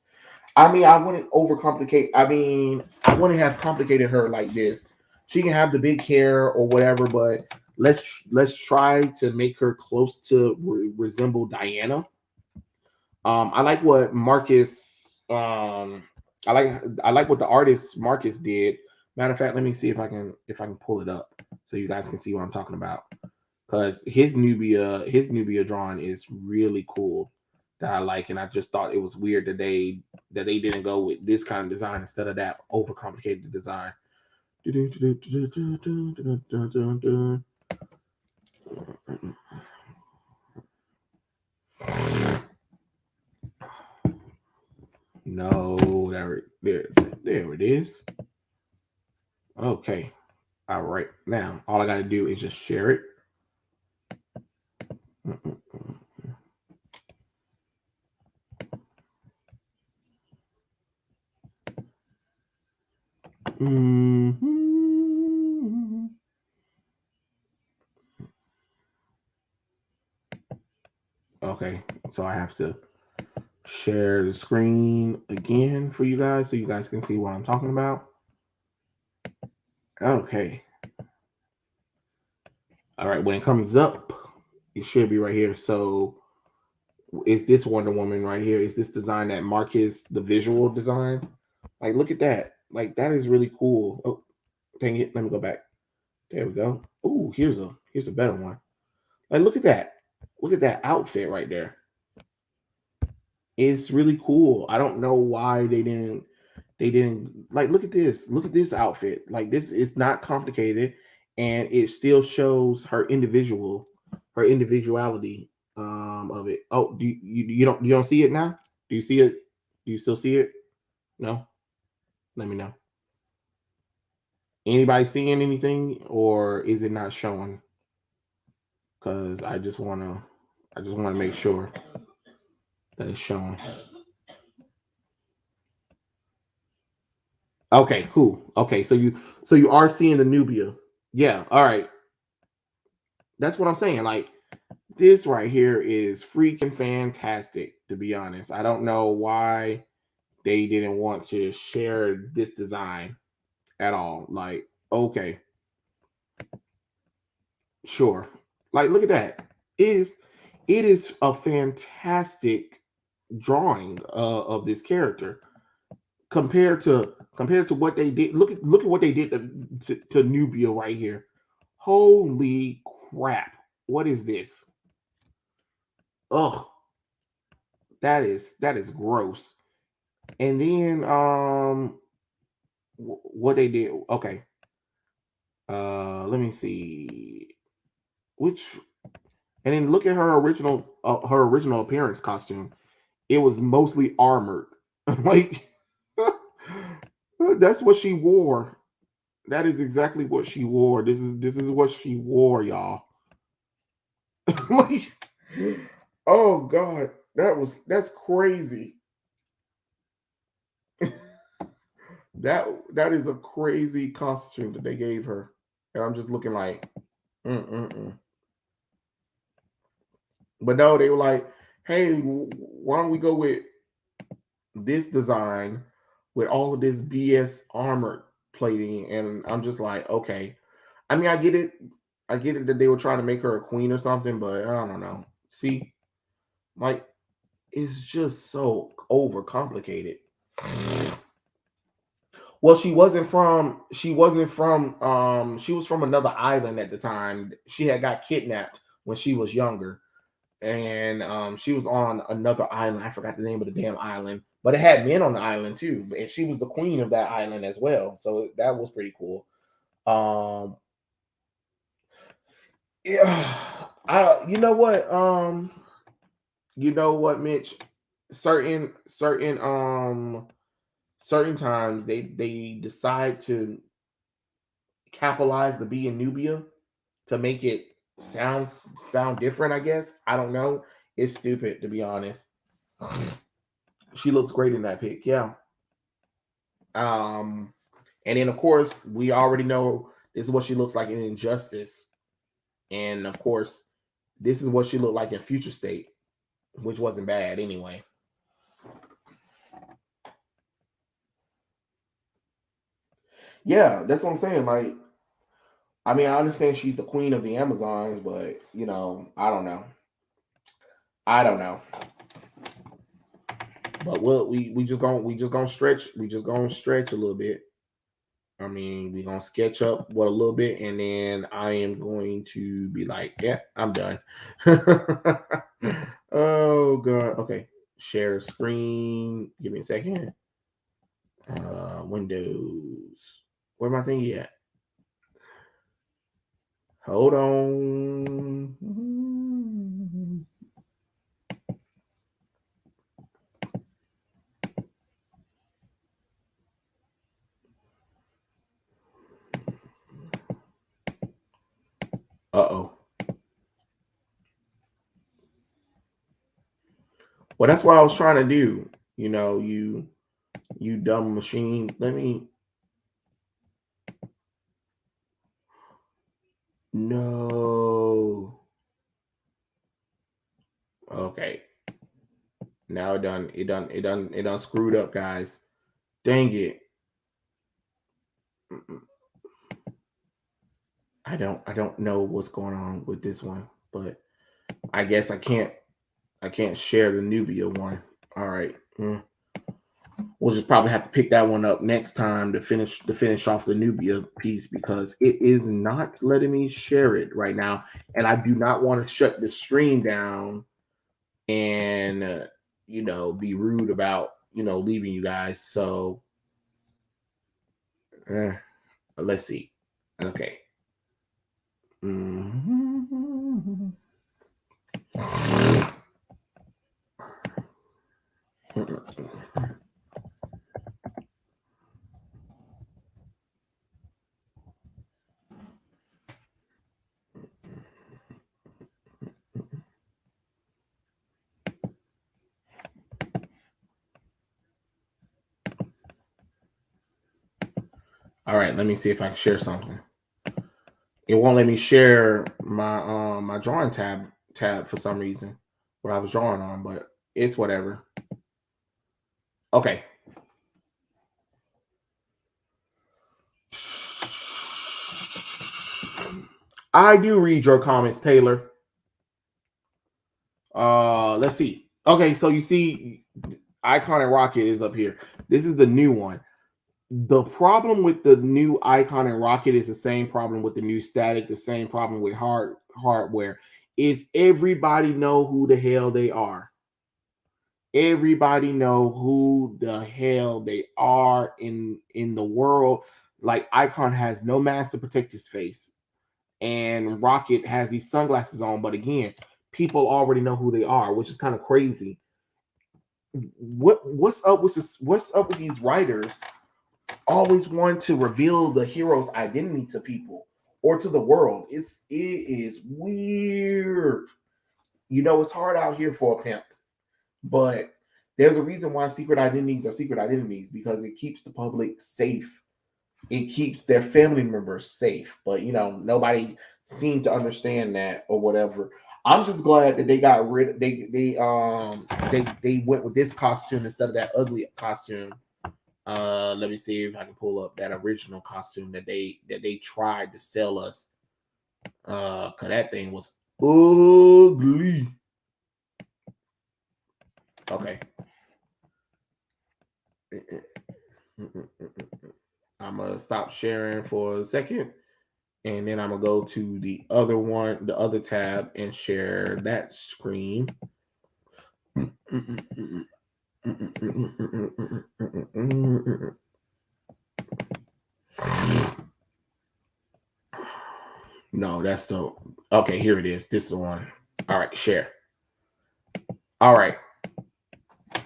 I mean, I wouldn't overcomplicate. I mean, I wouldn't have complicated her like this. She can have the big hair or whatever, but let's try to make her close to resemble Diana. I like what Marcus. I like what the artist Marcus did. Matter of fact, let me see if I can pull it up so you guys can see what I'm talking about. Because his Nubia drawing is really cool that I like, and I just thought it was weird that they didn't go with this kind of design instead of that overcomplicated design. No, there it is. Okay. All right. Now, all I got to do is just share it. Mm-hmm. Okay. So I have to share the screen again for you guys so you guys can see what I'm talking about. Okay. All right. When it comes up, it should be right here. So is this Wonder Woman right here? Is this design that Marcus, the visual design? Like, look at that. Like, that is really cool. Oh, dang it. Let me go back. There we go. Ooh, here's a better one. Like, look at that. Look at that outfit right there. It's really cool. I don't know why they didn't like look at this. Look at this outfit. Like this is not complicated and it still shows her individuality of it. Oh, you don't see it now? Do you see it? Do you still see it? No? Let me know. Anybody seeing anything or is it not showing? Cuz I just want to make sure that it's showing. Okay, cool. Okay, so you are seeing the Nubia. Yeah, all right. That's what I'm saying. Like this right here is freaking fantastic, to be honest. I don't know why they didn't want to share this design at all. Like, okay, sure. Like, look at that. It is a fantastic drawing of this character compared to what they did. Look at what they did to Nubia right here. Holy crap! What is this? Ugh, that is gross. And then what they did. Okay, let me see which. And then look at her original appearance costume. It was mostly armored. Like that's what she wore. That is exactly what she wore. This is what she wore, y'all. Like, oh god, that's crazy. That is a crazy costume that they gave her, and I'm just looking like, mm-mm-mm. But no, they were like, hey, why don't we go with this design with all of this BS armor plating? And I'm just like, okay. I mean, I get it. I get it that they were trying to make her a queen or something, but I don't know. See, like, it's just so overcomplicated. Well, she was from another island at the time. She had got kidnapped when she was younger. And she was on another island. I forgot the name of the damn island, but it had men on the island too. And she was the queen of that island as well. So that was pretty cool. Um yeah, you know what, Mitch? Certain times they decide to capitalize the B in Nubia to make it sound sound different, I guess. I don't know. It's stupid to be honest. She looks great in that pic, yeah. Um and then of course we already know this is what she looks like in Injustice. And of course, this is what she looked like in Future State, which wasn't bad anyway. Yeah, that's what I'm saying. Like, I mean, I understand she's the queen of the Amazons, but I don't know. I don't know. But we just gonna stretch. We just gonna stretch a little bit. I mean, we gonna sketch up what a little bit, and then I am going to be like, yeah, I'm done. Oh god. Okay. Share screen. Give me a second. Windows. Where my thingy at? Hold on. Uh-oh. Well, that's what I was trying to do. You dumb machine. Let me. No. Okay. Now it done screwed up, guys. Dang it. I don't know what's going on with this one, but I guess I can't share the Nubia one. All right. We'll just probably have to pick that one up next time to finish off the Nubia piece because it is not letting me share it right now, and I do not want to shut the stream down and be rude about leaving you guys. So let's see. Okay. Mm-hmm. All right, let me see if I can share something. It won't let me share my drawing tab for some reason, what I was drawing on, but it's whatever. Okay. I do read your comments, Taylor. Let's see. Okay, so you see Icon and Rocket is up here. This is the new one. The problem with the new Icon and Rocket is the same problem with the new Static, the same problem with hardware. Is everybody know who the hell they are? Everybody know who the hell they are in the world. Like Icon has no mask to protect his face, and Rocket has these sunglasses on. But again, people already know who they are, which is kind of crazy. What's up with this? What's up with these writers always want to reveal the hero's identity to people or to the world? It is weird. It's hard out here for a pimp, but there's a reason why secret identities are secret identities because it keeps the public safe. It keeps their family members safe. But nobody seemed to understand that or whatever. I'm just glad that they got rid. They went with this costume instead of that ugly costume. Let me see if I can pull up that original costume that they tried to sell us. Cause that thing was ugly. Okay. I'm gonna stop sharing for a second, and then I'm gonna go to the other one, the other tab, and share that screen. No, that's the okay. Here it is. This is the one. All right, share. All right.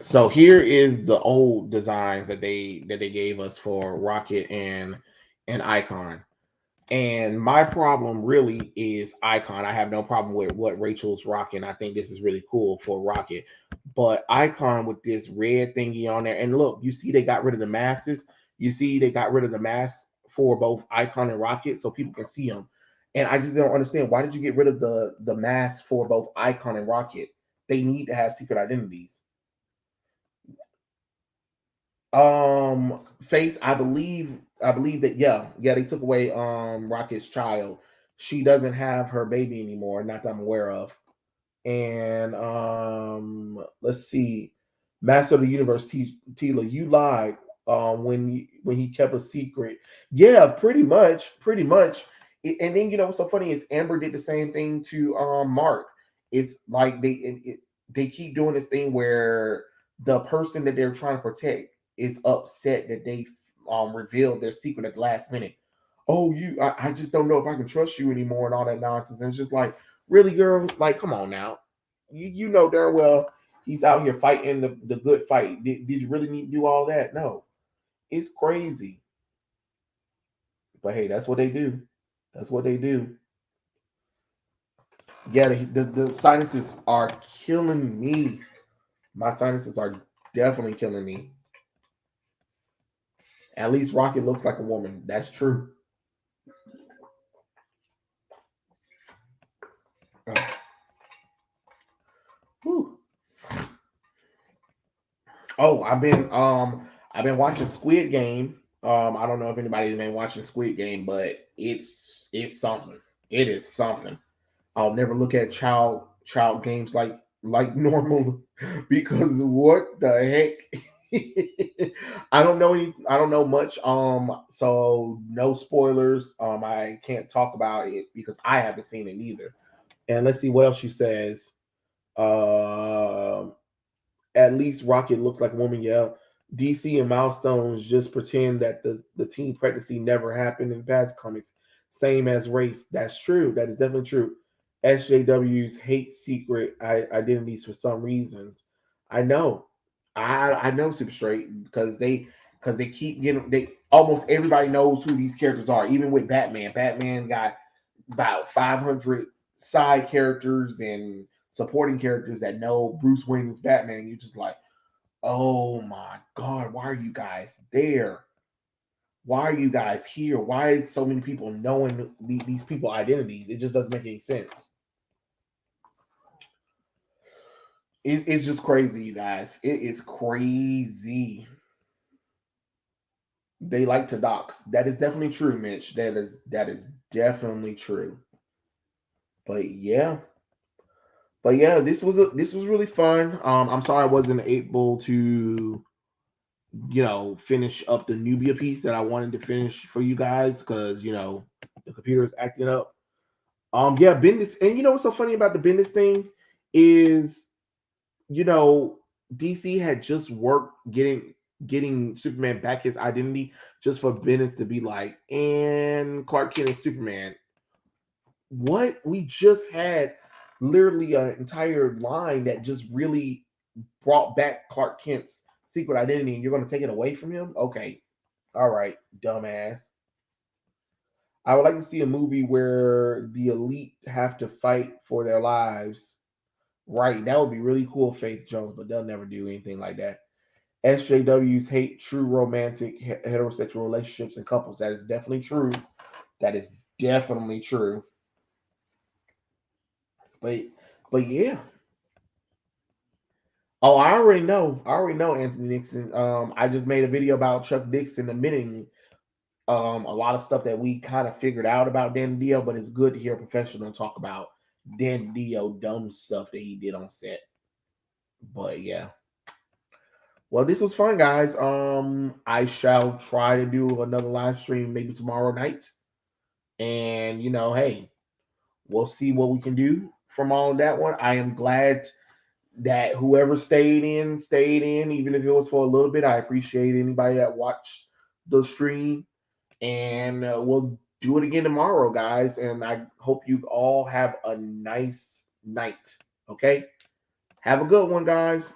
So here is the old designs that they gave us for Rocket and Icon. And my problem really is Icon. I have no problem with what Rachel's rocking. I think this is really cool for Rocket. But Icon with this red thingy on there. And look, you see they got rid of the masses. You see they got rid of the mask for both Icon and Rocket so people can see them. And I just don't understand, why did you get rid of the mask for both Icon and Rocket? They need to have secret identities. Faith, I believe that yeah, they took away Rocket's child. She doesn't have her baby anymore, not that I'm aware of. And let's see. Master of the Universe, Tila, you lied when he kept a secret. Yeah, pretty much, pretty much. And then what's so funny is Amber did the same thing to Mark. It's like they keep doing this thing where the person that they're trying to protect is upset that they revealed their secret at the last minute. Oh, I just don't know if I can trust you anymore and all that nonsense. And it's just like, really, girl? Like, come on now. You know darn well he's out here fighting the good fight. Did you really need to do all that? No. It's crazy. But hey, that's what they do. That's what they do. Yeah, the sinuses are killing me. My sinuses are definitely killing me. At least Rocket looks like a woman. That's true. Whew. Oh, I've been watching Squid Game. I don't know if anybody's been watching Squid Game, but it's something. It is something. I'll never look at child games like normal because what the heck? I don't know much. So no spoilers. I can't talk about it because I haven't seen it either. And let's see what else she says. Um at least Rocket looks like a woman. Yeah. DC and Milestones just pretend that the teen pregnancy never happened in past comics. Same as race. That's true. That is definitely true. SJWs hate secret identities for some reasons. I know. I know Super Straight because they keep getting they almost everybody knows who these characters are. Even with Batman. Batman got about 500 side characters and supporting characters that know Bruce Wayne is Batman. And you're just like, oh my God, why are you guys there? Why are you guys here? Why is so many people knowing these people identities? It just doesn't make any sense. It's just crazy, you guys. It is crazy. They like to dox. That is definitely true, Mitch. That is definitely true. But yeah, this was really fun. I'm sorry I wasn't able to finish up the Nubia piece that I wanted to finish for you guys because the computer is acting up. Yeah, Bendis, and what's so funny about the Bendis thing is, you know, DC had just worked getting Superman back his identity just for Bendis to be like, and Clark Kent is Superman. What we just had literally an entire line that just really brought back Clark Kent's secret identity, and you're going to take it away from him? Okay, all right, dumbass. I would like to see a movie where the elite have to fight for their lives. Right, that would be really cool, Faith Jones, but they'll never do anything like that. SJWs hate true romantic heterosexual relationships and couples. That is definitely true. That is definitely true. But but yeah. Oh, I already know. I already know Anthony Nixon. I just made a video about Chuck Dixon admitting a lot of stuff that we kind of figured out about Dan Dio, but it's good to hear a professional talk about Dan Dio dumb stuff that he did on set. But yeah. Well, this was fun, guys. I shall try to do another live stream maybe tomorrow night. And hey, we'll see what we can do from all of that one. I am glad that whoever stayed in, even if it was for a little bit. I appreciate anybody that watched the stream. And we'll do it again tomorrow, guys. And I hope you all have a nice night. Okay? Have a good one, guys.